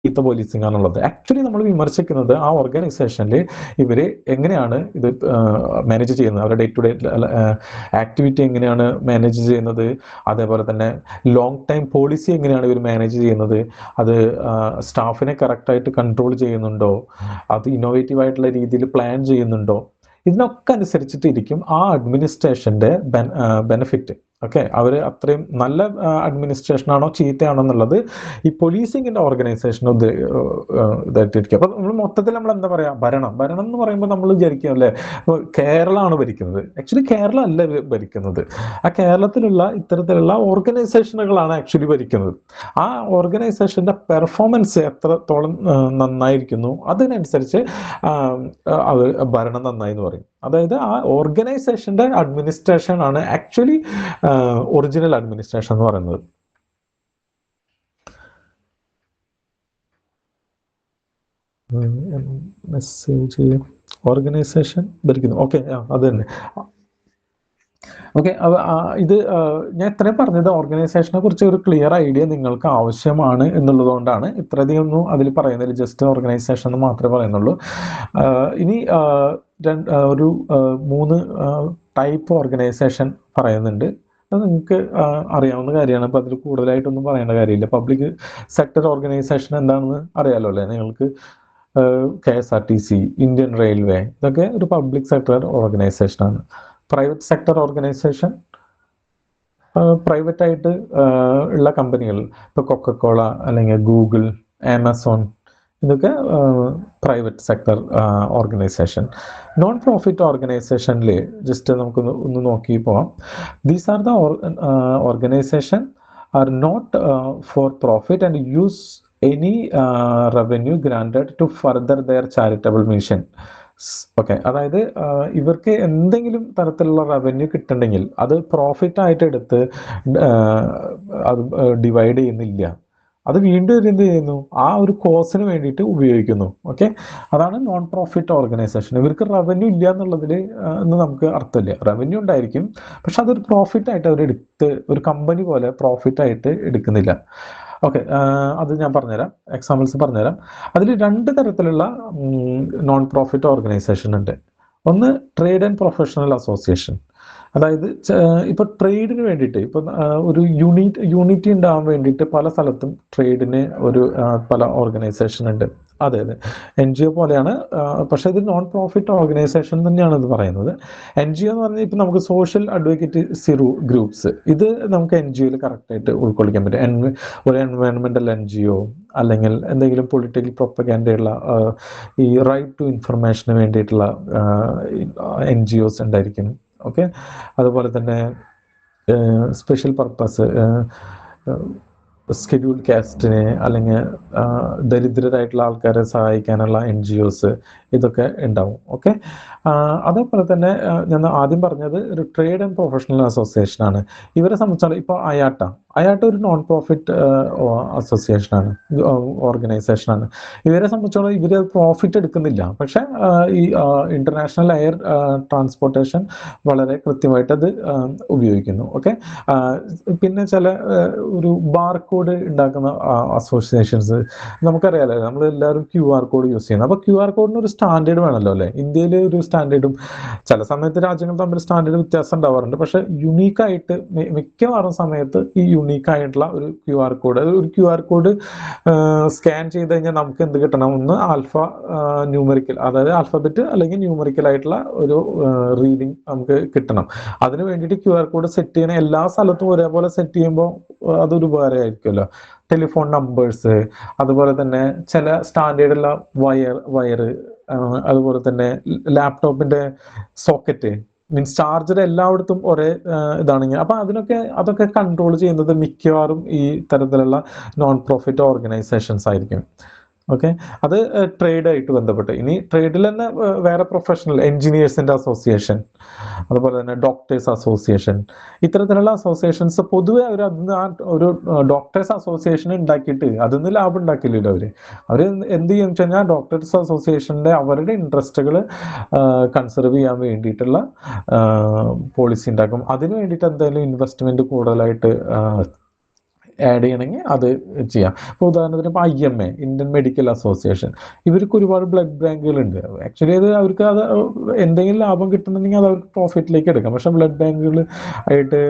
ചീത്ത പോലീസിംഗ് ആണുള്ളത്? ആക്ച്വലി നമ്മൾ വിമർശിക്കുന്നത് ആ ഓർഗനൈസേഷനിൽ ഇവര് എങ്ങനെയാണ് ഇത് മാനേജ് ചെയ്യുന്നത്, അവരുടെ ഡേ ടു ഡേ ആക്ടിവിറ്റി എങ്ങനെയാണ് മാനേജ് ചെയ്യുന്നത്, അതേപോലെ തന്നെ ലോങ് ടൈം പോളിസി എങ്ങനെയാണ് ഇവർ മാനേജ് ചെയ്യുന്നത്, അത് സ്റ്റാഫിനെ കറക്റ്റായിട്ട് കൺട്രോൾ ചെയ്യുന്നുണ്ടോ, അത് ഇന്നോവേറ്റീവ് ആയിട്ടുള്ള രീതിയിൽ പ്ലാൻ ചെയ്യുന്നുണ്ടോ, ഇതിനൊക്കെ അനുസരിച്ചിട്ടിരിക്കും ആ അഡ്മിനിസ്ട്രേഷന്റെ ബെനിഫിറ്റ്. ഓക്കെ, അവർ അത്രയും നല്ല അഡ്മിനിസ്ട്രേഷൻ ആണോ ചീത്തയാണോ എന്നുള്ളത് ഈ പോലീസിങ്ങിന്റെ ഓർഗനൈസേഷൻ ഇതായിട്ടിരിക്കും. അപ്പൊ നമ്മൾ മൊത്തത്തിൽ നമ്മൾ എന്താ പറയാ, ഭരണം എന്ന് പറയുമ്പോൾ നമ്മൾ വിചാരിക്കും അല്ലെ കേരളമാണ് ഭരിക്കുന്നത്. ആക്ച്വലി കേരളം അല്ല ഭരിക്കുന്നത്, ആ കേരളത്തിലുള്ള ഇത്തരത്തിലുള്ള ഓർഗനൈസേഷനുകളാണ് ആക്ച്വലി ഭരിക്കുന്നത്. ആ ഓർഗനൈസേഷന്റെ പെർഫോമൻസ് എത്രത്തോളം നന്നായിരിക്കുന്നു അതിനനുസരിച്ച് ഭരണം നന്നായി എന്ന് പറയും. അതായത് ആ ഓർഗനൈസേഷന്റെ അഡ്മിനിസ്ട്രേഷൻ ആണ് ആക്ച്വലി ഒറിജിനൽ അഡ്മിനിസ്ട്രേഷൻ എന്ന് പറയുന്നത്. Message organisation ഭരിക്കുന്നു. ഓക്കെ, അത് തന്നെ. ഓക്കെ, ഇത് ഞാൻ ഇത്രയും പറഞ്ഞത് ഓർഗനൈസേഷനെ കുറിച്ച് ഒരു ക്ലിയർ ഐഡിയ നിങ്ങൾക്ക് ആവശ്യമാണ് എന്നുള്ളത് കൊണ്ടാണ് ഇത്രയധികം ഒന്നും അതിൽ പറയുന്നില്ല. ജസ്റ്റ് ഓർഗനൈസേഷൻ എന്ന് മാത്രമേ പറയുന്നുള്ളൂ. ഇനി ഒരു 3 ടൈപ്പ് ഓർഗനൈസേഷൻ പറയുന്നുണ്ട്. അത് നിങ്ങൾക്ക് അറിയാവുന്ന കാര്യമാണ്. അപ്പോൾ അതിൽ കൂടുതലായിട്ടൊന്നും പറയേണ്ട കാര്യമില്ല. പബ്ലിക് സെക്ടർ ഓർഗനൈസേഷൻ എന്താണെന്ന് അറിയാലോ അല്ലേ നിങ്ങൾക്ക്? KSRTC, ഇന്ത്യൻ റെയിൽവേ, ഇതൊക്കെ ഒരു പബ്ലിക് സെക്ടർ ഓർഗനൈസേഷനാണ്. പ്രൈവറ്റ് സെക്ടർ ഓർഗനൈസേഷൻ പ്രൈവറ്റ് ആയിട്ട് ഉള്ള കമ്പനികൾ, ഇപ്പോൾ കൊക്കക്കോള അല്ലെങ്കിൽ ഗൂഗിൾ, ആമസോൺ, ഇതൊക്കെ private sector organisation. Non profit ഓർഗനൈസേഷനിൽ ജസ്റ്റ് ഒന്ന് നോക്കി പോവാം. These are the organisation are not for profit and use any revenue granted to further their charitable mission. Okay, അതായത് ഇവർക്ക് എന്തെങ്കിലും തരത്തിലുള്ള റവന്യൂ കിട്ടണമെങ്കിൽ അത് പ്രോഫിറ്റ് ആയിട്ട് എടുത്ത് അത് ഡിവൈഡ് ചെയ്യുന്നില്ല. അത് വീണ്ടും എന്ത് ചെയ്യുന്നു, ആ ഒരു കോസിന് വേണ്ടിയിട്ട് ഉപയോഗിക്കുന്നു. ഓക്കെ, അതാണ് നോൺ പ്രോഫിറ്റ് ഓർഗനൈസേഷൻ. ഇവർക്ക് റവന്യൂ ഇല്ല എന്നുള്ളതിൽ നമുക്ക് അർത്ഥമില്ല. റവന്യൂ ഉണ്ടായിരിക്കും, പക്ഷെ അതൊരു പ്രോഫിറ്റ് ആയിട്ട് അവരെടുത്ത് ഒരു കമ്പനി പോലെ പ്രോഫിറ്റ് ആയിട്ട് എടുക്കുന്നില്ല. ഓക്കെ, അത് ഞാൻ പറഞ്ഞുതരാം, എക്സാമ്പിൾസ് പറഞ്ഞുതരാം. അതിൽ 2 തരത്തിലുള്ള നോൺ പ്രോഫിറ്റ് ഓർഗനൈസേഷൻ ഉണ്ട്. ഒന്ന് ട്രേഡ് ആൻഡ് പ്രൊഫഷണൽ അസോസിയേഷൻ. അതായത് ഇപ്പൊ ട്രേഡിന് വേണ്ടിയിട്ട് ഇപ്പൊ ഒരു യൂണിറ്റി ഉണ്ടാവാൻ വേണ്ടിയിട്ട് പല സ്ഥലത്തും ട്രേഡിന് പല ഓർഗനൈസേഷൻ ഉണ്ട്. അതെ, NGO പോലെയാണ്, പക്ഷെ ഇത് നോൺ പ്രോഫിറ്റ് ഓർഗനൈസേഷൻ തന്നെയാണ് ഇത് പറയുന്നത്. NGO എന്ന് പറഞ്ഞാൽ ഇപ്പൊ നമുക്ക് സോഷ്യൽ അഡ്വക്കേറ്റ് ഗ്രൂപ്പ്സ്, ഇത് നമുക്ക് NGOയിൽ കറക്റ്റായിട്ട് ഉൾക്കൊള്ളിക്കാൻ പറ്റും. ഒരു എൻവയോൺമെന്റൽ NGO അല്ലെങ്കിൽ എന്തെങ്കിലും പൊളിറ്റിക്കൽ പ്രൊപ്പഗാൻഡയുള്ള ഈ റൈറ്റ് ടു ഇൻഫർമേഷന് വേണ്ടിയിട്ടുള്ള NGOs ഉണ്ടായിരിക്കും. ഓക്കെ, അതുപോലെ തന്നെ സ്പെഷ്യൽ പർപ്പസ് സ്കെഡ്യൂൾഡ് കാസ്റ്റിനെ അല്ലെങ്കിൽ ദരിദ്രരായിട്ടുള്ള ആൾക്കാരെ സഹായിക്കാനുള്ള NGOs, ഇതൊക്കെ ഉണ്ടാവും. ഓക്കെ, അതേപോലെ തന്നെ ഞാൻ ആദ്യം പറഞ്ഞത് ഒരു ട്രേഡ് ആൻഡ് പ്രൊഫഷണൽ അസോസിയേഷൻ ആണ്. ഇവരെ സംബന്ധിച്ചാൽ ഇപ്പോൾ അയാട്ട ഒരു നോൺ പ്രോഫിറ്റ് അസോസിയേഷനാണ്, ഓർഗനൈസേഷനാണ്. ഇവരെ സംബന്ധിച്ചോളം ഇവർ പ്രോഫിറ്റ് എടുക്കുന്നില്ല, പക്ഷെ ഈ ഇന്റർനാഷണൽ എയർ ട്രാൻസ്പോർട്ടേഷൻ വളരെ കൃത്യമായിട്ട് അത് ഉപയോഗിക്കുന്നു. ഓക്കെ, പിന്നെ ചില ഒരു ബാർകോഡ് ഉണ്ടാക്കുന്ന അസോസിയേഷൻസ് നമുക്കറിയാലോ, നമ്മൾ എല്ലാവരും QR കോഡ് യൂസ് ചെയ്യുന്നത്. അപ്പോൾ QR കോഡിന് ഒരു സ്റ്റാൻഡേർഡ് വേണമല്ലോ അല്ലേ? ഇന്ത്യയിൽ ഒരു സ്റ്റാൻഡേർഡും ചില സമയത്ത് രാജ്യങ്ങൾ തമ്മിൽ സ്റ്റാൻഡേർഡ് വ്യത്യാസം ഉണ്ടാവാറുണ്ട്. പക്ഷെ യുണീക്കായിട്ട് മിക്കവാറും സമയത്ത് ഈ യുണീക്കായിട്ടുള്ള ഒരു QR കോഡ് സ്കാൻ ചെയ്ത് കഴിഞ്ഞാൽ നമുക്ക് എന്ത് കിട്ടണം? ഒന്ന് ആൽഫ ന്യൂമറിക്കൽ, അതായത് ആൽഫബറ്റ് അല്ലെങ്കിൽ ന്യൂമറിക്കൽ ആയിട്ടുള്ള ഒരു റീഡിങ് നമുക്ക് കിട്ടണം. അതിന് വേണ്ടിയിട്ട് QR കോഡ് സെറ്റ് ചെയ്യണ എല്ലാ സ്ഥലത്തും ഒരേപോലെ സെറ്റ് ചെയ്യുമ്പോൾ അതൊരു ഉപകാരമായിരിക്കുമല്ലോ. ടെലിഫോൺ നമ്പേഴ്സ്, അതുപോലെ തന്നെ ചില സ്റ്റാൻഡേർഡുള്ള വയറ്, അതുപോലെ തന്നെ ലാപ്ടോപ്പിന്റെ സോക്കറ്റ്, മീൻസ് ചാർജർ എല്ലായിടത്തും ഒരേ ഇതാണെങ്കിൽ അപ്പൊ അതൊക്കെ കൺട്രോൾ ചെയ്യുന്നത് മിക്കവാറും ഈ തരത്തിലുള്ള നോൺ പ്രോഫിറ്റ് ഓർഗനൈസേഷൻസ് ആയിരിക്കും. ഓക്കെ, അത് ട്രേഡായിട്ട് ബന്ധപ്പെട്ട്. ഇനി ട്രേഡിൽ തന്നെ വേറെ പ്രൊഫഷണൽ എഞ്ചിനീയേഴ്സിന്റെ അസോസിയേഷൻ, അതുപോലെ തന്നെ ഡോക്ടേഴ്സ് അസോസിയേഷൻ, ഇത്തരത്തിലുള്ള അസോസിയേഷൻസ് പൊതുവെ അവർ അതിന് ഒരു ഡോക്ടേഴ്സ് അസോസിയേഷൻ ഉണ്ടാക്കിയിട്ട് അതിന് ലാഭം ഉണ്ടാക്കില്ലല്ലോ. അവർ എന്ത് ചെയ്യുന്ന വെച്ച് കഴിഞ്ഞാൽ ഡോക്ടേഴ്സ് അസോസിയേഷന്റെ അവരുടെ ഇൻട്രസ്റ്റുകൾ കൺസർവ് ചെയ്യാൻ വേണ്ടിയിട്ടുള്ള പോളിസി ഉണ്ടാക്കും. അതിന് വേണ്ടിയിട്ട് എന്തായാലും ഇൻവെസ്റ്റ്മെന്റ് കൂടുതലായിട്ട് ആഡ് ചെയ്യണമെങ്കിൽ അത് ചെയ്യാം. ഇപ്പോൾ ഉദാഹരണത്തിന് ഇപ്പോൾ IMA, ഇന്ത്യൻ മെഡിക്കൽ അസോസിയേഷൻ, ഇവർക്ക് ഒരുപാട് ബ്ലഡ് ബാങ്കുകളുണ്ട്. ആക്ച്വലി അവർക്ക് എന്തെങ്കിലും ലാഭം കിട്ടുന്നുണ്ടെങ്കിൽ അത് അവർക്ക് പ്രോഫിറ്റിലേക്ക് എടുക്കാം. പക്ഷെ ബ്ലഡ് ബാങ്കുകൾ ആയിട്ട്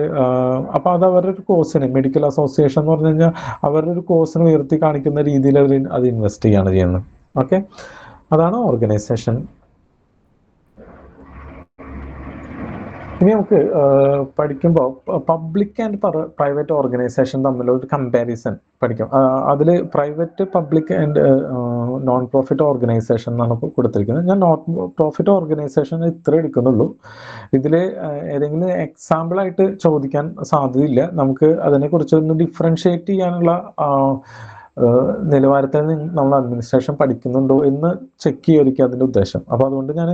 അപ്പോൾ അത് അവരുടെ ഒരു കോസിന്, മെഡിക്കൽ അസോസിയേഷൻ എന്ന് പറഞ്ഞു കഴിഞ്ഞാൽ അവരുടെ ഒരു കോസിന് ഉയർത്തി കാണിക്കുന്ന രീതിയിൽ അവർ അത് ഇൻവെസ്റ്റ് ചെയ്യാണ് ചെയ്യുന്നത്. ഓക്കെ, അതാണ് ഓർഗനൈസേഷൻ. ഇനി നമുക്ക് പഠിക്കുമ്പോൾ പബ്ലിക് ആൻഡ് പ്രൈവറ്റ് ഓർഗനൈസേഷൻ തമ്മിലുള്ള ഒരു കമ്പാരിസൺ പഠിക്കും. അതിൽ private, public and non profit organisation എന്നാണ് കൊടുത്തിരിക്കുന്നത്. ഞാൻ നോൺ പ്രോഫിറ്റ് ഓർഗനൈസേഷൻ ഇത്ര എടുക്കുന്നുള്ളൂ. ഇതിൽ ഏതെങ്കിലും എക്സാമ്പിളായിട്ട് ചോദിക്കാൻ സാധ്യതയില്ല. നമുക്ക് അതിനെക്കുറിച്ച് ഒന്ന് ഡിഫറൻഷിയേറ്റ് ചെയ്യാനുള്ള നിലവാരത്തിൽ നമ്മൾ അഡ്മിനിസ്ട്രേഷൻ പഠിക്കുന്നുണ്ടോ എന്ന് ചെക്ക് ചെയ്യാതിരിക്കുക അതിൻ്റെ ഉദ്ദേശം. അപ്പോൾ അതുകൊണ്ട് ഞാൻ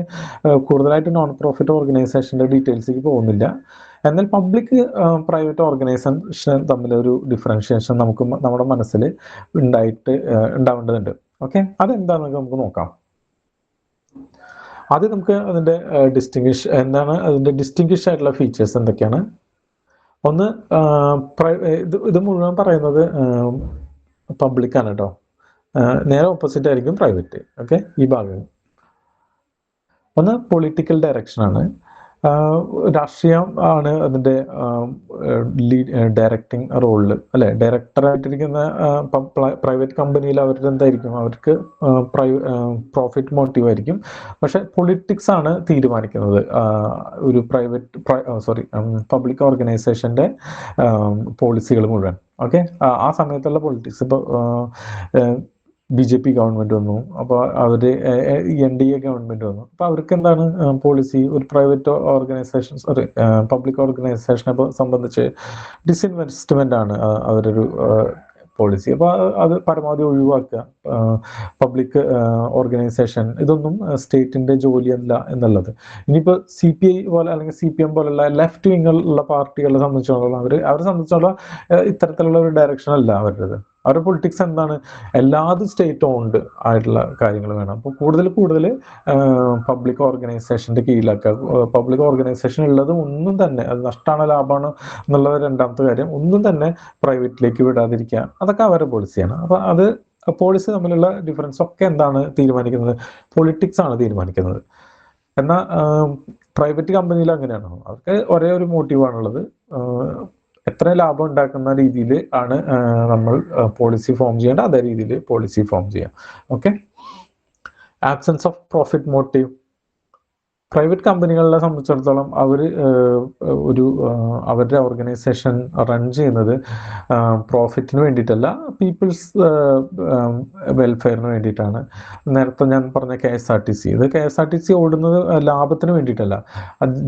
കൂടുതലായിട്ട് നോൺ പ്രോഫിറ്റ് ഓർഗനൈസേഷൻ്റെ ഡീറ്റെയിൽസിലേക്ക് പോകുന്നില്ല. എന്നാൽ പബ്ലിക് പ്രൈവറ്റ് ഓർഗനൈസേഷൻ തമ്മിലൊരു ഡിഫറൻഷിയേഷൻ നമുക്ക് നമ്മുടെ മനസ്സിൽ ഉണ്ടാവേണ്ടതുണ്ട്. ഓക്കെ, അതെന്താണെന്ന് നമുക്ക് നോക്കാം. ആദ്യം നമുക്ക് അതിൻ്റെ അതിൻ്റെ ഡിസ്റ്റിങ്വിഷ് ആയിട്ടുള്ള ഫീച്ചേഴ്സ് എന്തൊക്കെയാണ്. ഒന്ന്, ഇത് മുഴുവൻ പറയുന്നത് പബ്ലിക്കാണ് കേട്ടോ. നേരെ ഓപ്പോസിറ്റ് ആയിരിക്കും പ്രൈവറ്റ്. ഓക്കെ, ഈ ഭാഗം. ഒന്ന് പൊളിറ്റിക്കൽ ഡയറക്ഷനാണ്. രാഷ്ട്രീയം ആണ് അതിൻ്റെ ഡയറക്റ്റിംഗ് റോളിൽ, അല്ലെ? ഡയറക്ടറായിട്ടിരിക്കുന്ന പ്രൈവറ്റ് കമ്പനിയിൽ അവരുടെ എന്തായിരിക്കും, അവർക്ക് പ്രോഫിറ്റ് മോട്ടീവ് ആയിരിക്കും. പക്ഷെ പൊളിറ്റിക്സ് ആണ് തീരുമാനിക്കുന്നത് ഒരു പബ്ലിക് ഓർഗനൈസേഷൻ്റെ പോളിസികൾ മുഴുവൻ. ഓക്കെ, ആ സമയത്തുള്ള പൊളിറ്റിക്സ്. ഇപ്പോൾ BJP ഗവൺമെന്റ് വന്നു, അപ്പോൾ അവര് NDA ഗവൺമെന്റ് വന്നു. അപ്പോൾ അവർക്ക് എന്താണ് പോളിസി? ഒരു പ്രൈവറ്റ് ഓർഗനൈസേഷൻ പബ്ലിക് ഓർഗനൈസേഷനെ സംബന്ധിച്ച് ഡിസ്ഇൻവെസ്റ്റ്മെന്റ് ആണ് അവരൊരു പോളിസി. അപ്പോൾ അത് പരമാവധി ഒഴിവാക്കുക. പബ്ലിക് ഓർഗനൈസേഷൻ ഇതൊന്നും സ്റ്റേറ്റിന്റെ ജോലിയല്ല എന്നുള്ളത്. ഇനിയിപ്പോൾ CPI പോലെ അല്ലെങ്കിൽ CPM പോലുള്ള ലെഫ്റ്റ് വിങ്ങുള്ള പാർട്ടികളെ സംബന്ധിച്ചിടത്തോളം അവരെ സംബന്ധിച്ചിടത്തോളം ഇത്തരത്തിലുള്ള ഒരു ഡയറക്ഷൻ അല്ല അവരുടേത്. അവരുടെ പൊളിറ്റിക്സ് എന്താണ്? എല്ലാതും സ്റ്റേറ്റ് ഓൺഡ് ആയിട്ടുള്ള കാര്യങ്ങൾ വേണം. അപ്പോൾ കൂടുതൽ പബ്ലിക് ഓർഗനൈസേഷന്റെ കീഴിലാക്കുക. പബ്ലിക് ഓർഗനൈസേഷൻ ഉള്ളത് ഒന്നും തന്നെ അത് നഷ്ടമാണോ ലാഭമാണോ എന്നുള്ളത് രണ്ടാമത്തെ കാര്യം. ഒന്നും തന്നെ പ്രൈവറ്റിലേക്ക് വിടാതിരിക്കുക. അതൊക്കെ അവരുടെ പോളിസിയാണ്. അപ്പോൾ അത് പോളിസി തമ്മിലുള്ള ഡിഫറൻസ് ഒക്കെ എന്താണ് തീരുമാനിക്കുന്നത്? പൊളിറ്റിക്സ് ആണ് തീരുമാനിക്കുന്നത്. എന്നാൽ പ്രൈവറ്റ് കമ്പനിയിൽ അങ്ങനെയാണോ? അവർക്ക് ഒരേ ഒരു മോട്ടീവാണുള്ളത്. എത്ര ലാഭം ഉണ്ടാക്കുന്ന രീതിയിൽ ആണ് നമ്മൾ പോളിസി ഫോം ചെയ്യേണ്ടത്, അതേ രീതിയിൽ പോളിസി ഫോം ചെയ്യാം. Okay, absence of profit motive. Private കമ്പനികളെ സംബന്ധിച്ചിടത്തോളം അവരുടെ ഓർഗനൈസേഷൻ റൺ ചെയ്യുന്നത് പ്രോഫിറ്റിന് വേണ്ടിയിട്ടല്ല, പീപ്പിൾസ് വെൽഫെയറിന് വേണ്ടിയിട്ടാണ്. നേരത്തെ ഞാൻ പറഞ്ഞ KSRTC, ഇത് KSRTC ഓടുന്നത് ലാഭത്തിന് വേണ്ടിയിട്ടല്ല.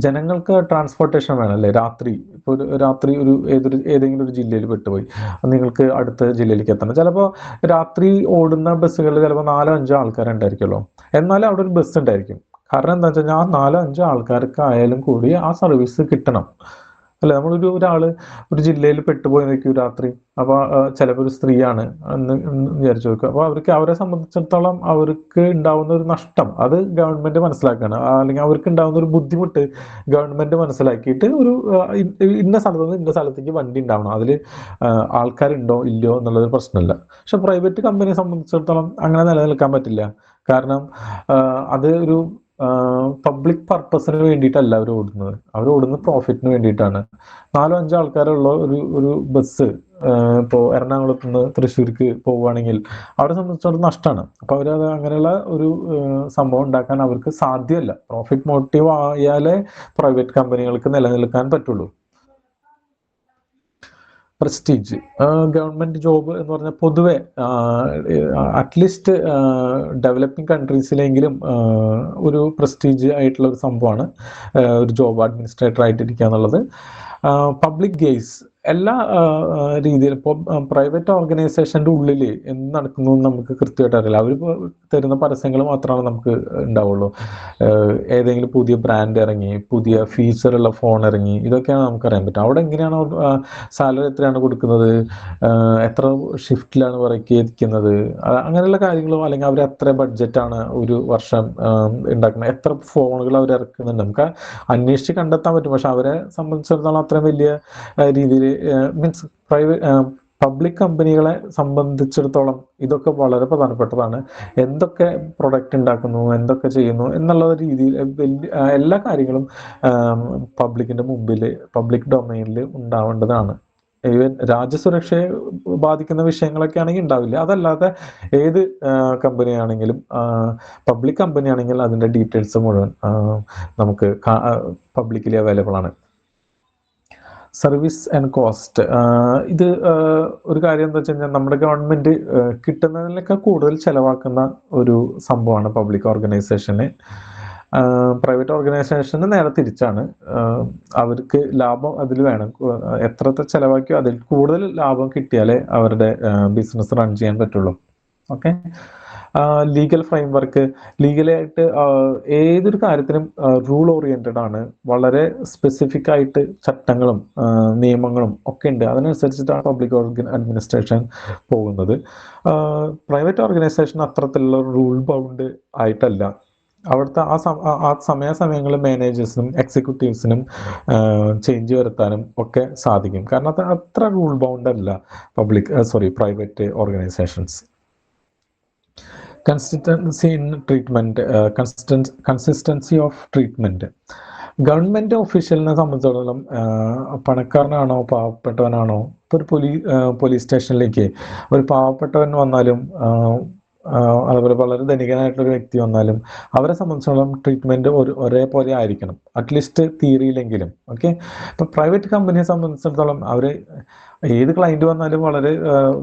ജനങ്ങൾക്ക് ട്രാൻസ്പോർട്ടേഷൻ വേണം, അല്ലേ? രാത്രി ഏതെങ്കിലും ഒരു ജില്ലയിൽ പെട്ടുപോയി, നിങ്ങൾക്ക് അടുത്ത ജില്ലയിലേക്ക് എത്തണം. ചിലപ്പോൾ രാത്രി ഓടുന്ന ബസ്സുകളിൽ ചിലപ്പോൾ 4-5 ആൾക്കാരുണ്ടായിരിക്കുമല്ലോ. എന്നാലും അവിടെ ഒരു ബസ് ഉണ്ടായിരിക്കും. കാരണം എന്താ വെച്ചാൽ 4-5 ആൾക്കാർക്ക് ആയാലും കൂടി ആ സർവീസ് കിട്ടണം, അല്ലെ? ഒരാള് ഒരു ജില്ലയിൽ പെട്ടുപോയി നിൽക്കും രാത്രി. അപ്പൊ ചിലപ്പോൾ ഒരു സ്ത്രീയാണ് എന്ന് വിചാരിച്ചു നോക്കുക. അപ്പൊ അവരെ സംബന്ധിച്ചിടത്തോളം അവർക്ക് ഉണ്ടാവുന്ന ഒരു നഷ്ടം അത് ഗവൺമെന്റ് മനസ്സിലാക്കുകയാണ്, അല്ലെങ്കിൽ അവർക്ക് ഉണ്ടാവുന്ന ഒരു ബുദ്ധിമുട്ട് ഗവൺമെന്റ് മനസ്സിലാക്കിയിട്ട് ഇന്ന സ്ഥലത്ത് നിന്ന് ഇന്ന സ്ഥലത്തേക്ക് വണ്ടി ഉണ്ടാവണം, അതിൽ ആൾക്കാരുണ്ടോ ഇല്ലയോ എന്നുള്ളത് പ്രശ്നമില്ല. പക്ഷെ പ്രൈവറ്റ് കമ്പനിയെ സംബന്ധിച്ചിടത്തോളം അങ്ങനെ നിലനിൽക്കാൻ പറ്റില്ല. കാരണം അത് ഒരു പബ്ലിക് പർപ്പസിന് വേണ്ടിയിട്ടല്ല അവർ ഓടുന്നത് പ്രോഫിറ്റിന് വേണ്ടിയിട്ടാണ്. 4-5 ആൾക്കാരുള്ള ഒരു ബസ് ഇപ്പോൾ എറണാകുളത്ത് നിന്ന് തൃശ്ശൂർക്ക് പോവുകയാണെങ്കിൽ അവരെ സംബന്ധിച്ചിടത്തോളം നഷ്ടമാണ്. അപ്പോൾ അവരത് അങ്ങനെയുള്ള ഒരു സംഭവം ഉണ്ടാക്കാൻ അവർക്ക് സാധ്യമല്ല. പ്രോഫിറ്റ് മോട്ടീവ് ആയാലേ പ്രൈവറ്റ് കമ്പനികൾക്ക് നിലനിൽക്കാൻ പറ്റുള്ളൂ. പ്രസ്റ്റീജ്, ഗവൺമെന്റ് ജോബ് എന്ന് പറഞ്ഞാൽ പൊതുവെ അറ്റ്ലീസ്റ്റ് ഡെവലപ്പിംഗ് കൺട്രീസിലെങ്കിലും ഒരു പ്രസ്റ്റീജ് ആയിട്ടുള്ള ഒരു സംഭവമാണ് ഒരു ജോബ് അഡ്മിനിസ്ട്രേറ്റർ ആയിട്ടിരിക്കുക എന്നുള്ളത്. പബ്ലിക് ഗെയ്സ്, എല്ലാ രീതിയിലും ഇപ്പോൾ പ്രൈവറ്റ് ഓർഗനൈസേഷൻ്റെ ഉള്ളിൽ എന്ത് നടക്കുന്നു എന്ന് നമുക്ക് കൃത്യമായിട്ട് അറിയില്ല. അവർ തരുന്ന പരസ്യങ്ങൾ മാത്രമാണ് നമുക്ക് ഉണ്ടാവുള്ളൂ. ഏതെങ്കിലും പുതിയ ബ്രാൻഡ് ഇറങ്ങി, പുതിയ ഫീച്ചറുള്ള ഫോൺ ഇറങ്ങി, ഇതൊക്കെയാണ് നമുക്കറിയാൻ പറ്റും. അവിടെ എങ്ങനെയാണ് സാലറി എത്രയാണ് കൊടുക്കുന്നത്, എത്ര ഷിഫ്റ്റിലാണ് വർക്ക് ചെയ്തിരിക്കുന്നത്, അങ്ങനെയുള്ള കാര്യങ്ങളും, അല്ലെങ്കിൽ അവർ എത്ര ബഡ്ജറ്റാണ് ഒരു വർഷം ഉണ്ടാക്കുന്നത്, എത്ര ഫോണുകൾ അവർ ഇറക്കുന്നുണ്ട്, നമുക്ക് അന്വേഷിച്ച് കണ്ടെത്താൻ പറ്റും. പക്ഷെ അവരെ സംബന്ധിച്ചിടത്തോളം അത്രയും വലിയ രീതിയിൽ മീൻസ് പബ്ലിക് കമ്പനികളെ സംബന്ധിച്ചിടത്തോളം ഇതൊക്കെ വളരെ പ്രധാനപ്പെട്ടതാണ്. എന്തൊക്കെ പ്രൊഡക്റ്റ് ഉണ്ടാക്കുന്നു, എന്തൊക്കെ ചെയ്യുന്നു എന്നുള്ള രീതിയിൽ എല്ലാ കാര്യങ്ങളും പബ്ലിക്കിന്റെ മുമ്പിൽ, പബ്ലിക് ഡൊമൈനിൽ ഉണ്ടാവേണ്ടതാണ്. ഈവൻ രാജ്യസുരക്ഷയെ ബാധിക്കുന്ന വിഷയങ്ങളൊക്കെ ആണെങ്കിൽ ഉണ്ടാവില്ല. അതല്ലാതെ ഏത് കമ്പനിയാണെങ്കിലും, പബ്ലിക് കമ്പനി ആണെങ്കിൽ അതിന്റെ ഡീറ്റെയിൽസ് മുഴുവൻ നമുക്ക് പബ്ലിക്കലി അവൈലബിൾ ആണ്. സർവീസ് ആൻഡ് കോസ്റ്റ്, ഇത് ഒരു കാര്യം എന്താ വെച്ച് കഴിഞ്ഞാൽ നമ്മുടെ ഗവൺമെന്റ് കിട്ടുന്നതിനൊക്കെ കൂടുതൽ ചെലവാക്കുന്ന ഒരു സംഭവമാണ് പബ്ലിക് ഓർഗനൈസേഷന്. പ്രൈവറ്റ് ഓർഗനൈസേഷന് നേരെ തിരിച്ചാണ്. അവർക്ക് ലാഭം അതിൽ വേണം. എത്രത്തെ ചിലവാക്കിയോ അതിൽ കൂടുതൽ ലാഭം കിട്ടിയാലേ അവരുടെ ബിസിനസ് റൺ ചെയ്യാൻ പറ്റുള്ളൂ. ഓക്കെ. ലീഗൽ ഫ്രെയിംവർക്ക്, ലീഗലായിട്ട് ഏതൊരു കാര്യത്തിനും റൂൾ ഓറിയന്റഡ് ആണ്. വളരെ സ്പെസിഫിക് ആയിട്ട് ചട്ടങ്ങളും നിയമങ്ങളും ഒക്കെ ഉണ്ട്. അതിനനുസരിച്ചിട്ടാണ് പബ്ലിക് അഡ്മിനിസ്ട്രേഷൻ പോകുന്നത്. പ്രൈവറ്റ് ഓർഗനൈസേഷൻ അത്തരത്തിലുള്ള റൂൾ ബൗണ്ട് ആയിട്ടല്ല. അവിടുത്തെ ആ സമയാസമയങ്ങളിൽ മാനേജേഴ്സിനും എക്സിക്യൂട്ടീവ്സിനും ചേഞ്ച് വരുത്താനും ഒക്കെ സാധിക്കും. കാരണം അത് അത്ര റൂൾ ബൗണ്ട് അല്ല private organisations. Consistency in treatment, consistency of treatment. Government ഒഫീഷ്യലിനെ സംബന്ധിച്ചിടത്തോളം പണക്കാരനാണോ പാവപ്പെട്ടവനാണോ, ഇപ്പോൾ ഒരു പോലീസ് സ്റ്റേഷനിലേക്ക് ഒരു പാവപ്പെട്ടവൻ വന്നാലും അതുപോലെ വളരെ ധനികനായിട്ടുള്ളൊരു വ്യക്തി വന്നാലും അവരെ സംബന്ധിച്ചിടത്തോളം ട്രീറ്റ്മെന്റ് ഒരേപോലെ ആയിരിക്കണം, അറ്റ്ലീസ്റ്റ് തിയറിയിലെങ്കിലും. ഓക്കെ. ഇപ്പൊ പ്രൈവറ്റ് കമ്പനിയെ സംബന്ധിച്ചിടത്തോളം അവര് ഏത് ക്ലയന്റ് വന്നാലും വളരെ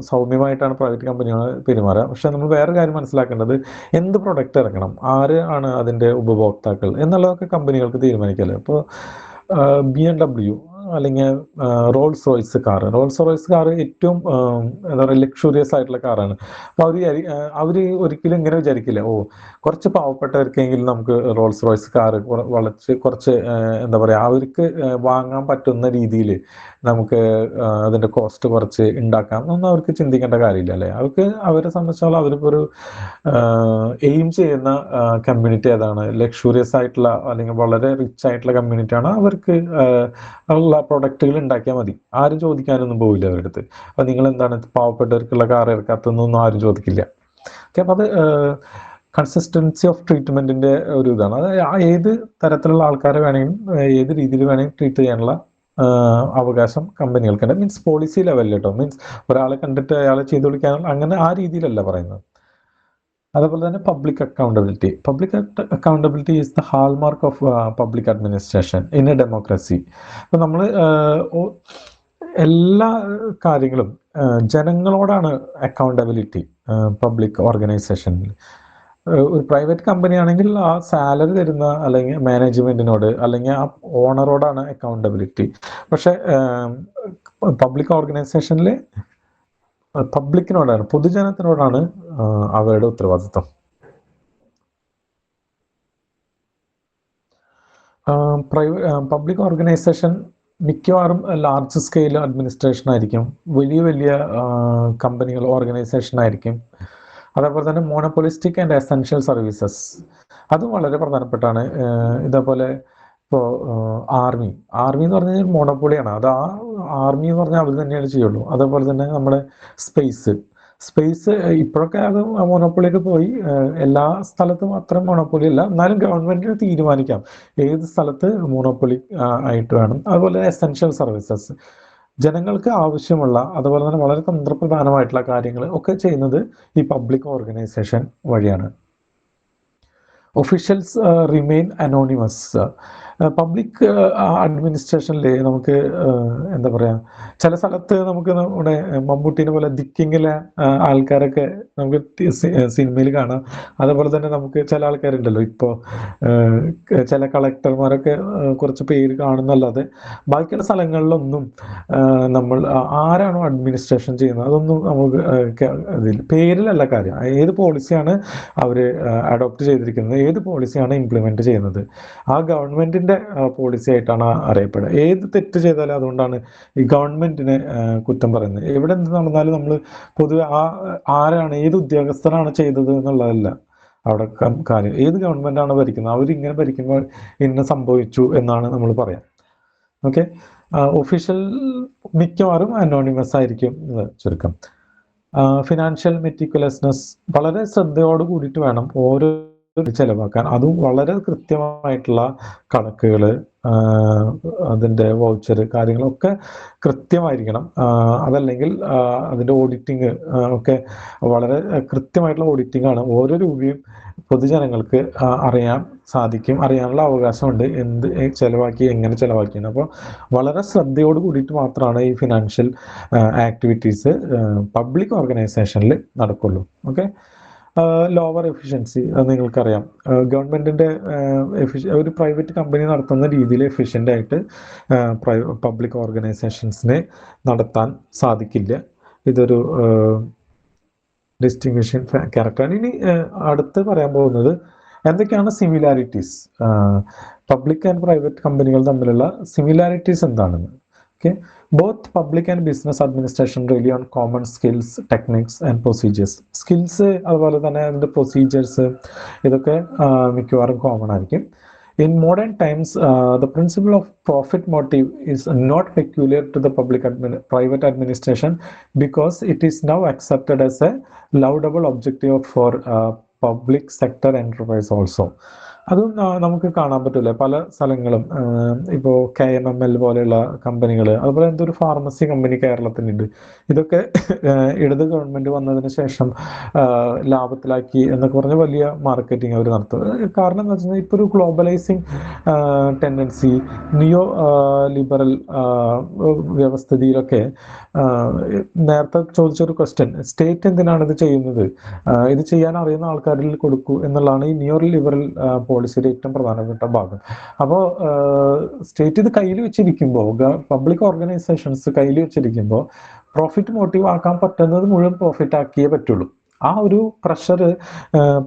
സൗമ്യമായിട്ടാണ് പ്രൈവറ്റ് കമ്പനികൾ പെരുമാറുക. പക്ഷെ നമ്മൾ വേറെ കാര്യം മനസ്സിലാക്കേണ്ടത്, എന്ത് പ്രൊഡക്റ്റ് ഇറക്കണം, ആര് ആണ് അതിന്റെ ഉപഭോക്താക്കൾ എന്നുള്ളതൊക്കെ കമ്പനികൾക്ക് തീരുമാനിക്കല്ലോ. ഇപ്പോൾ BMW അല്ലെങ്കിൽ റോൾസ് റോയ്സ് കാർ ഏറ്റവും എന്താ പറയുക ലക്ഷറിയസ് ആയിട്ടുള്ള കാറാണ്. അപ്പോൾ അവര് ഒരിക്കലും ഇങ്ങനെ വിചാരിക്കില്ല, കുറച്ച് പാവപ്പെട്ടവർക്കെങ്കിലും നമുക്ക് റോൾസ് റോയ്സ് കാർ കുറച്ച് എന്താ പറയുക അവർക്ക് വാങ്ങാൻ പറ്റുന്ന രീതിയിൽ നമുക്ക് അതിന്റെ കോസ്റ്റ് കുറച്ച് ഉണ്ടാക്കാം എന്നൊന്നും അവർക്ക് ചിന്തിക്കേണ്ട കാര്യമില്ല, അല്ലേ? അവരെ സംബന്ധിച്ചോളം അവരിപ്പോൾ ഒരു എയിം ചെയ്യുന്ന കമ്മ്യൂണിറ്റി ഏതാണ്, ലക്ഷറിയസ് ആയിട്ടുള്ള അല്ലെങ്കിൽ വളരെ റിച്ച് ആയിട്ടുള്ള കമ്മ്യൂണിറ്റിയാണ്. അവർക്ക് ഉള്ള പ്രൊഡക്റ്റുകൾ ഉണ്ടാക്കിയാൽ മതി. ആരും ചോദിക്കാനൊന്നും പോവില്ല അവരുടെ അടുത്ത്. അപ്പൊ നിങ്ങൾ എന്താണ് പാവപ്പെട്ടവർക്കുള്ള കാർ ഇറക്കാത്തതൊന്നും ആരും ചോദിക്കില്ല. ഓക്കെ. അപ്പൊ അത് കൺസിസ്റ്റൻസി ഓഫ് ട്രീറ്റ്മെന്റിന്റെ ഒരു ഇതാണ്. അത് ഏത് തരത്തിലുള്ള ആൾക്കാരെ വേണമെങ്കിലും ഏത് രീതിയിൽ വേണമെങ്കിൽ ട്രീറ്റ് ചെയ്യാനുള്ള അവകാശം കമ്പനികൾക്കുണ്ട്. മീൻസ് പോളിസി ലെവലിൽ കേട്ടോ. മീൻസ് ഒരാളെ കണ്ടിട്ട് അയാളെ ചെയ്തു കൊടുക്കാനുള്ള അങ്ങനെ ആ രീതിയിലല്ല പറയുന്നത്. അതുപോലെ തന്നെ public accountability is the hallmark of public administration in A democracy. അപ്പൊ നമ്മൾ എല്ലാ കാര്യങ്ങളും ജനങ്ങളോടാണ് അക്കൗണ്ടബിലിറ്റി പബ്ലിക് ഓർഗനൈസേഷനിൽ. ഒരു പ്രൈവറ്റ് കമ്പനി ആണെങ്കിൽ ആ സാലറി തരുന്ന അല്ലെങ്കിൽ മാനേജ്മെന്റിനോട് അല്ലെങ്കിൽ ആ ഓണറോടാണ് അക്കൗണ്ടബിലിറ്റി. പക്ഷെ പബ്ലിക് ഓർഗനൈസേഷനിൽ പബ്ലിക്കിനോടാണ്, പൊതുജനത്തിനോടാണ് അവരുടെ ഉത്തരവാദിത്വം. പബ്ലിക് ഓർഗനൈസേഷൻ മിക്കവാറും ലാർജ് സ്കെയിൽ അഡ്മിനിസ്ട്രേഷൻ ആയിരിക്കും, വലിയ വലിയ കമ്പനികൾ ഓർഗനൈസേഷൻ ആയിരിക്കും. അതേപോലെ തന്നെ മോണോപ്പൊളിസ്റ്റിക് ആൻഡ് എസെൻഷ്യൽ സർവീസസ് അതും വളരെ പ്രധാനപ്പെട്ടാണ്. ഇതേപോലെ ഇപ്പോൾ ആർമി എന്ന് പറഞ്ഞാൽ മോണോപ്പൊളിയാണ്. അത് ആ ആർമി എന്ന് പറഞ്ഞാൽ അവർ തന്നെയാണ് ചെയ്യുള്ളൂ. അതേപോലെ തന്നെ നമ്മുടെ സ്പേസ് ഇപ്പോഴൊക്കെ അത് മോണോപ്പൊളിയൊക്കെ പോയി. എല്ലാ സ്ഥലത്തും അത്ര മോണോപ്പൊളി അല്ല, എന്നാലും ഗവൺമെന്റിന് തീരുമാനിക്കാം ഏത് സ്ഥലത്ത് മോണോപ്പൊളി ആയിട്ട് വേണം. അതുപോലെ എസെൻഷ്യൽ സർവീസസ് ജനങ്ങൾക്ക് ആവശ്യമുള്ള അതുപോലെ തന്നെ വളരെ തന്ത്രപ്രധാനമായിട്ടുള്ള കാര്യങ്ങൾ ഒക്കെ ചെയ്യുന്നത് ഈ പബ്ലിക് ഓർഗനൈസേഷൻ വഴിയാണ്. Officials remain anonymous. പബ്ലിക് അഡ്മിനിസ്ട്രേഷനിൽ നമുക്ക് എന്താ പറയുക, ചില സ്ഥലത്ത് നമുക്ക് നമ്മുടെ മമ്മൂട്ടീനെ പോലെ ദിക്കിങ്ങിലെ ആൾക്കാരൊക്കെ നമുക്ക് സിനിമയിൽ കാണാം. അതേപോലെ തന്നെ നമുക്ക് ചില ആൾക്കാരുണ്ടല്ലോ, ഇപ്പോൾ ചില കളക്ടർമാരൊക്കെ കുറച്ച് പേര് കാണുന്നല്ലാതെ ബാക്കിയുള്ള സ്ഥലങ്ങളിലൊന്നും നമ്മൾ ആരാണോ അഡ്മിനിസ്ട്രേഷൻ ചെയ്യുന്നത് അതൊന്നും നമുക്ക് പേരിലല്ല കാര്യം. ഏത് പോളിസിയാണ് അവർ അഡോപ്റ്റ് ചെയ്തിരിക്കുന്നത്, ഏത് പോളിസിയാണ് ഇംപ്ലിമെന്റ് ചെയ്യുന്നത്, ആ ഗവൺമെന്റിന്റെ പോളിസി ആയിട്ടാണ് അറിയപ്പെടുക. ഏത് തെറ്റ് ചെയ്താലും അതുകൊണ്ടാണ് ഈ ഗവൺമെന്റിനെ കുറ്റം പറയുന്നത്. എവിടെ എന്ത് നടന്നാലും നമ്മൾ പൊതുവെ ആരാണ് ഏത് ഉദ്യോഗസ്ഥനാണ് ചെയ്തത് എന്നുള്ളതല്ല അവിടെ കാര്യം. ഏത് ഗവൺമെന്റാണ് ഭരിക്കുന്നത്, അവരിങ്ങനെ ഭരിക്കുമ്പോൾ ഇന്ന് സംഭവിച്ചു എന്നാണ് നമ്മൾ പറയാം. ഓക്കെ. ഒഫീഷ്യൽ മിക്കവാറും അനോണിമസ് ആയിരിക്കും ചുരുക്കം. ഫിനാൻഷ്യൽ മെറ്റിക്കുലസ്നെസ് വളരെ ശ്രദ്ധയോട് കൂടിയിട്ട് വേണം ഓരോ ചെലവാക്കാൻ. അതും വളരെ കൃത്യമായിട്ടുള്ള കണക്കുകൾ, അതിൻ്റെ വൗച്ചർ കാര്യങ്ങളൊക്കെ കൃത്യമായിരിക്കണം. അതല്ലെങ്കിൽ അതിൻ്റെ ഓഡിറ്റിങ് ഒക്കെ വളരെ കൃത്യമായിട്ടുള്ള ഓഡിറ്റിംഗ് ആണ്. ഓരോ രൂപയും പൊതുജനങ്ങൾക്ക് അറിയാനുള്ള അവകാശമുണ്ട്, എന്ത് ചെലവാക്കി എങ്ങനെ ചെലവാക്കിയെന്ന്. അപ്പോൾ വളരെ ശ്രദ്ധയോട് കൂടിയിട്ട് മാത്രമാണ് ഈ ഫിനാൻഷ്യൽ ആക്ടിവിറ്റീസ് പബ്ലിക് ഓർഗനൈസേഷനിൽ നടക്കുള്ളൂ. ഓക്കെ. ലോവർ എഫിഷ്യൻസി, നിങ്ങൾക്കറിയാം. ഗവൺമെന്റിന്റെ ഒരു പ്രൈവറ്റ് കമ്പനി നടത്തുന്ന രീതിയിൽ എഫിഷ്യൻ്റ് ആയിട്ട് പബ്ലിക് ഓർഗനൈസേഷൻസിനെ നടത്താൻ സാധിക്കില്ല. ഇതൊരു ഡിസ്റ്റിങ്വിഷിംഗ് ക്യാരക്ടറാണ്. ഇനി അടുത്ത് പറയാൻ പോകുന്നത് എന്തൊക്കെയാണ് സിമിലാരിറ്റീസ്, പബ്ലിക് ആൻഡ് പ്രൈവറ്റ് കമ്പനികൾ തമ്മിലുള്ള സിമിലാരിറ്റീസ് എന്താണെന്ന്. Okay, both public and business administration really on common skills, techniques and procedures. Skills അതുപോലെ തന്നെ അതിൻ്റെ പ്രൊസീജിയേഴ്സ് ഇതൊക്കെ മിക്കവാറും കോമൺ ആയിരിക്കും. In modern times, the principle of profit motive is not peculiar to the private administration, because it is now accepted as a laudable objective for public sector enterprise also. അതും നമുക്ക് കാണാൻ പറ്റില്ല പല സ്ഥലങ്ങളും. ഇപ്പോൾ KMML പോലെയുള്ള കമ്പനികൾ, അതുപോലെ എന്തൊരു ഫാർമസി കമ്പനി കേരളത്തിനുണ്ട്. ഇതൊക്കെ ഇടത് ഗവൺമെന്റ് വന്നതിന് ശേഷം ലാഭത്തിലാക്കി എന്നൊക്കെ പറഞ്ഞ് വലിയ മാർക്കറ്റിംഗ് അവർ നടത്തും. കാരണം എന്താ വെച്ചാൽ ഇപ്പോൾ ഒരു ഗ്ലോബലൈസിങ് ടെൻഡൻസി, നിയോ ലിബറൽ വ്യവസ്ഥിതിയിലൊക്കെ നേരത്തെ ചോദിച്ചൊരു ക്വസ്റ്റ്യൻ, സ്റ്റേറ്റ് എന്തിനാണ് ഇത് ചെയ്യുന്നത്, ഇത് ചെയ്യാൻ അറിയുന്ന ആൾക്കാരിൽ കൊടുക്കൂ എന്നുള്ളതാണ് ഈ നിയോ ലിബറൽ പോളിസിയുടെ ഏറ്റവും പ്രധാനപ്പെട്ട ഭാഗം. അപ്പോൾ സ്റ്റേറ്റ് ഇത് കയ്യിൽ വെച്ചിരിക്കുമ്പോൾ, പബ്ലിക് ഓർഗനൈസേഷൻസ് കയ്യിൽ വെച്ചിരിക്കുമ്പോൾ പ്രോഫിറ്റ് മോട്ടീവ് ആക്കാൻ പറ്റുന്നത് മുഴുവൻ പ്രോഫിറ്റ് ആക്കിയേ പറ്റുള്ളൂ. ആ ഒരു പ്രഷർ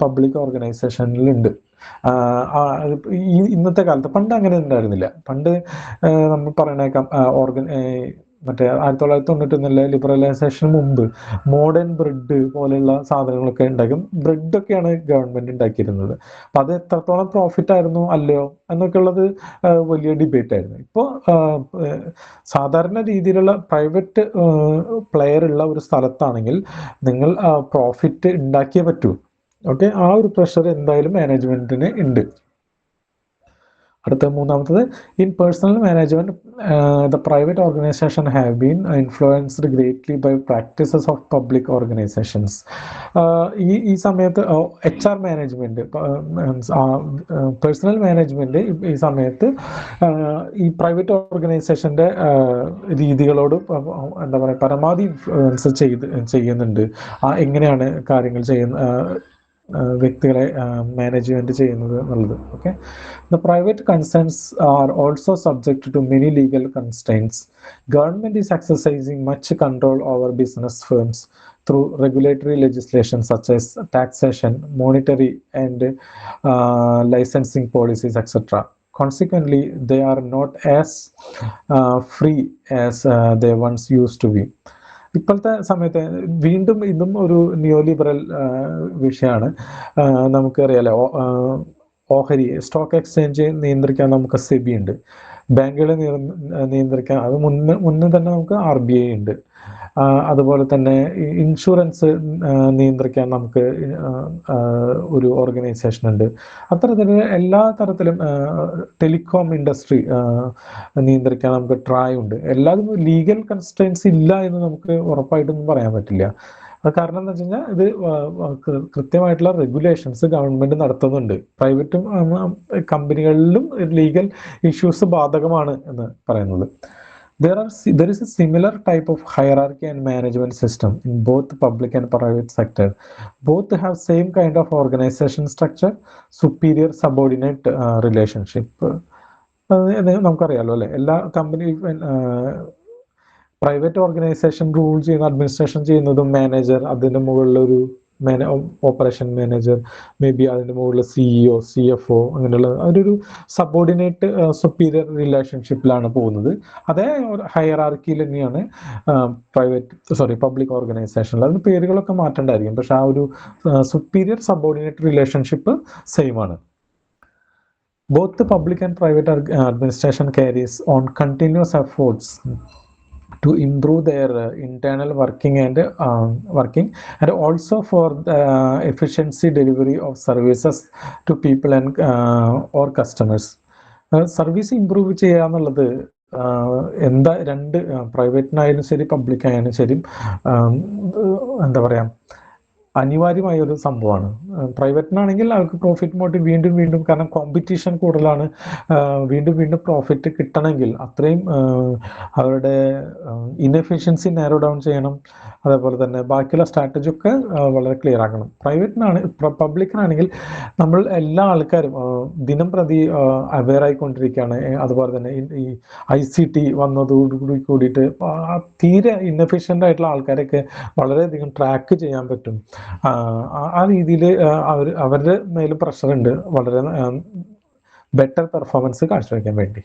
പബ്ലിക് ഓർഗനൈസേഷനിലുണ്ട്. ഈ ഇന്നത്തെ കാലത്ത്, പണ്ട് അങ്ങനെ ഉണ്ടായിരുന്നില്ല. പണ്ട് നമ്മൾ പറയണേക്കാം മറ്റേ 1991 ലിബറലൈസേഷന് മുമ്പ് മോഡേൺ ബ്രെഡ് പോലെയുള്ള സാധനങ്ങളൊക്കെ ഉണ്ടാക്കും. ബ്രെഡൊക്കെയാണ് ഗവൺമെന്റ് ഉണ്ടാക്കിയിരുന്നത്. അപ്പൊ അത് എത്രത്തോളം പ്രോഫിറ്റ് ആയിരുന്നു അല്ലയോ എന്നൊക്കെ ഉള്ളത് വലിയ ഡിബേറ്റ് ആയിരുന്നു. ഇപ്പോൾ സാധാരണ രീതിയിലുള്ള പ്രൈവറ്റ് പ്ലെയർ ഉള്ള ഒരു സ്ഥലത്താണെങ്കിൽ നിങ്ങൾ പ്രോഫിറ്റ് ഉണ്ടാക്കിയേ പറ്റൂ. ഓക്കെ, ആ ഒരു പ്രഷർ എന്തായാലും മാനേജ്മെന്റിന് ഉണ്ട്. അടുത്ത മൂന്നാമത്തത്, in personnel management the private organization have been influenced greatly by practices of public organizations. ഈ സമയത്ത് HR മാനേജ്മെന്റ്, പേഴ്സണൽ മാനേജ്മെന്റ് ഈ സമയത്ത് ഈ പ്രൈവറ്റ് ഓർഗനൈസേഷന്റെ രീതികളോട് എന്താ പറയുക, പരമാവധി ഇൻഫ്ലുവൻസ് ചെയ്യുന്നുണ്ട്. എങ്ങനെയാണ് കാര്യങ്ങൾ വ്യക്തികളെ മാനേജ്മെന്റ് ചെയ്യുന്നത് എന്നുള്ളത്. Okay, the private concerns are also subject to many legal constraints. Government is exercising much control over business firms through regulatory legislation such as taxation, monetary and licensing policies, etc. Consequently, they are not as free as they once used to be. ഇപ്പോഴത്തെ സമയത്ത് വീണ്ടും ഇതും ഒരു നിയോ ലിബറൽ വിഷയമാണ്. നമുക്കറിയാലോ, ഓഹരി സ്റ്റോക്ക് എക്സ്ചേഞ്ച് നിയന്ത്രിക്കാൻ നമുക്ക് സെബി ഉണ്ട്. ബാങ്കുകളെ നിയന്ത്രിക്കാൻ അത് മുന്നേ തന്നെ നമുക്ക് RBI ഉണ്ട്. അതുപോലെ തന്നെ ഇൻഷുറൻസ് നിയന്ത്രിക്കാൻ നമുക്ക് ഒരു ഓർഗനൈസേഷൻ ഉണ്ട്. അത്തരത്തിൽ എല്ലാ തരത്തിലും ടെലികോം ഇൻഡസ്ട്രി നിയന്ത്രിക്കാൻ നമുക്ക് ട്രായ് ഉണ്ട്. എല്ലാതും ലീഗൽ കൺസ്ട്രെയിൻസ് ഇല്ല എന്ന് നമുക്ക് ഉറപ്പായിട്ടൊന്നും പറയാൻ പറ്റില്ല. അത് കാരണം എന്താ വെച്ച് കഴിഞ്ഞാൽ ഇത് കൃത്യമായിട്ടുള്ള റെഗുലേഷൻസ് ഗവൺമെന്റ് നടത്തുന്നുണ്ട്. പ്രൈവറ്റും കമ്പനികളിലും ലീഗൽ ഇഷ്യൂസ് ബാധകമാണ് എന്ന് പറയുന്നത്. There is a similar type of hierarchy and management system in both public and private sector. Both have same kind of organization structure, superior subordinate relationship. നമുക്കറിയാലോ അല്ലെ, എല്ലാ കമ്പനി പ്രൈവറ്റ് ഓർഗനൈസേഷൻ റൂൾ ചെയ്യുന്ന, അഡ്മിനിസ്ട്രേഷൻ ചെയ്യുന്നതും മാനേജർ, അതിന്റെ മുകളിലൊരു ഓപ്പറേഷൻ മാനേജർ, മേ ബി അതിന്റെ മുകളിൽ CEO, CFO, അങ്ങനെയുള്ള ഒരു സബോർഡിനേറ്റ് സുപ്പീരിയർ റിലേഷൻഷിപ്പിലാണ് പോകുന്നത്. അതേ ഹയറാർക്കിയിൽ തന്നെയാണ് പബ്ലിക് ഓർഗനൈസേഷനിൽ. അതിന് പേരുകളൊക്കെ മാറ്റേണ്ടായിരിക്കും, പക്ഷെ ആ ഒരു സുപ്പീരിയർ സബോർഡിനേറ്റ് റിലേഷൻഷിപ്പ് സെയിം ആണ്. Both the public and private administration carries on continuous efforts to improve their internal working and also for the efficiency delivery of services to people and or customers. Service improve ചെയ്യുക എന്നുള്ളത് രണ്ട് പ്രൈവറ്റിനായാലും ശരി പബ്ലിക് ആയാലും ശരി എന്താ പറയാ, അനിവാര്യമായ ഒരു സംഭവമാണ്. പ്രൈവറ്റിനാണെങ്കിൽ അവർക്ക് പ്രോഫിറ്റ് മോട്ടീവ് വീണ്ടും വീണ്ടും, കാരണം കോമ്പറ്റീഷൻ കൂടുതലാണ്, വീണ്ടും വീണ്ടും പ്രോഫിറ്റ് കിട്ടണമെങ്കിൽ അത്രയും അവരുടെ ഇൻഎഫിഷ്യൻസി നാരോ ഡൗൺ ചെയ്യണം. അതേപോലെ തന്നെ ബാക്കിയുള്ള സ്ട്രാറ്റജി ഒക്കെ വളരെ ക്ലിയർ ആക്കണം. പബ്ലിക്കിനാണെങ്കിൽ നമ്മൾ എല്ലാ ആൾക്കാരും ദിനം പ്രതി അവെയർ ആയിക്കൊണ്ടിരിക്കുകയാണ്. അതുപോലെ തന്നെ ഈ ICT വന്നതോടുകൂടി കൂടിയിട്ട് തീരെ ഇൻഎഫിഷ്യൻ്റ് ആയിട്ടുള്ള ആൾക്കാരൊക്കെ വളരെയധികം ട്രാക്ക് ചെയ്യാൻ പറ്റും. ആ രീതിയിൽ അവരുടെ മേലും പ്രഷറുണ്ട് വളരെ ബെറ്റർ പെർഫോമൻസ് കാഴ്ചവെക്കാൻ വേണ്ടി.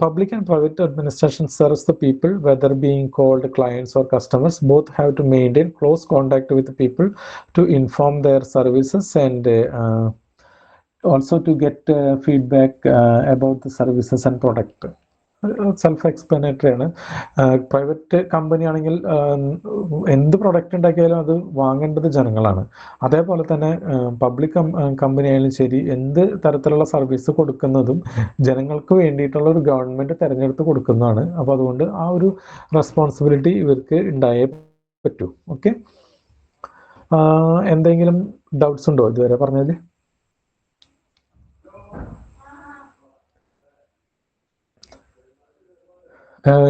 Public and private administration serves the people, whether being called clients or customers. Both have to maintain close contact with the people to inform their services and also to get feedback about the services and product. Self explanatory ആണ്. പ്രൈവറ്റ് കമ്പനി ആണെങ്കിൽ എന്ത് പ്രൊഡക്റ്റ് ഉണ്ടാക്കിയാലും അത് വാങ്ങേണ്ടത് ജനങ്ങളാണ്. അതേപോലെ തന്നെ പബ്ലിക് കമ്പനി ആയാലും ശരി, എന്ത് തരത്തിലുള്ള സർവീസ് കൊടുക്കുന്നതും ജനങ്ങൾക്ക് വേണ്ടിയിട്ടുള്ള ഒരു ഗവൺമെൻറ് തിരഞ്ഞെടുത്ത് കൊടുക്കുന്നതാണ്. അപ്പോൾ അതുകൊണ്ട് ആ ഒരു റെസ്പോൺസിബിലിറ്റി ഇവർക്ക് ഉണ്ടായേ പറ്റൂ. ഓക്കെ, എന്തെങ്കിലും ഡൗട്ട്സ് ഉണ്ടോ ഇതുവരെ പറഞ്ഞതിൽ?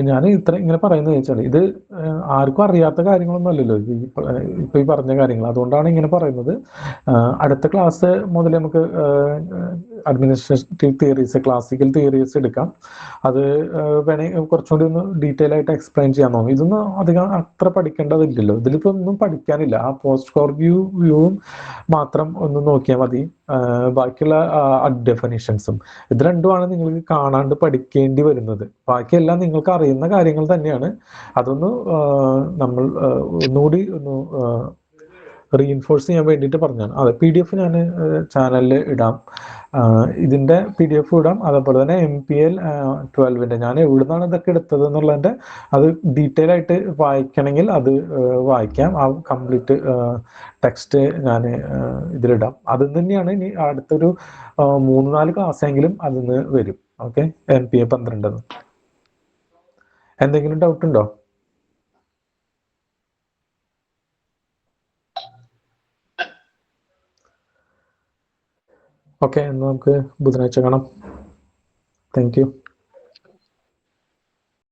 ഞാൻ ഇങ്ങനെ പറയുന്നത് വെച്ചാൽ ഇത് ആർക്കും അറിയാത്ത കാര്യങ്ങളൊന്നും അല്ലല്ലോ ഇപ്പൊ ഈ പറഞ്ഞ കാര്യങ്ങൾ. അതുകൊണ്ടാണ് ഇങ്ങനെ പറയുന്നത്. അടുത്ത ക്ലാസ് മുതൽ നമുക്ക് അഡ്മിനിസ്ട്രേറ്റീവ് തിയറീസ്, ക്ലാസിക്കൽ തിയറീസ് എടുക്കാം. അത് വേണമെങ്കിൽ കുറച്ചുകൂടി ഒന്ന് ഡീറ്റെയിൽ ആയിട്ട് എക്സ്പ്ലെയിൻ ചെയ്യാൻ തോന്നും. ഇതൊന്നും അധികം അത്ര പഠിക്കേണ്ടതില്ലല്ലോ. ഇതിലിപ്പോൾ ഒന്നും പഠിക്കാനില്ല. ആ പോസ്റ്റ് കോർ വ്യൂവും മാത്രം ഒന്ന് നോക്കിയാൽ മതി. ബാക്കിയുള്ള ഡെഫിനിഷൻസും ഇത് രണ്ടുമാണ് നിങ്ങൾക്ക് കാണാണ്ട് പഠിക്കേണ്ടി വരുന്നത്. ബാക്കിയെല്ലാം നിങ്ങൾക്ക് അറിയുന്ന കാര്യങ്ങൾ തന്നെയാണ്. അതൊന്ന് നമ്മൾ ഒന്നുകൂടി ഒന്ന് റീഇൻഫോഴ്സ് ചെയ്യാൻ വേണ്ടിയിട്ട് പറഞ്ഞാണ്. അതെ, PDF ഞാൻ ചാനലിൽ ഇടാം. ഇതിൻ്റെ PDF ഇടാം. അതേപോലെ തന്നെ MPL 12 ഞാൻ എവിടുന്നാണ് ഇതൊക്കെ എടുത്തത് എന്നുള്ളതിൻ്റെ അത് ഡീറ്റെയിൽ ആയിട്ട് വായിക്കണമെങ്കിൽ അത് വായിക്കാം. ആ കംപ്ലീറ്റ് ടെക്സ്റ്റ് ഞാൻ ഇതിലിടാം. അത് തന്നെയാണ് ഇനി അടുത്തൊരു 3-4 ക്ലാസ്സെങ്കിലും അതിന്ന് വരും. Okay, MPA 12. എന്തെങ്കിലും ഡൗട്ട് ഉണ്ടോ? ഓക്കെ, എന്നാൽ നമുക്ക് ബുധനാഴ്ച കാണാം. Thank you.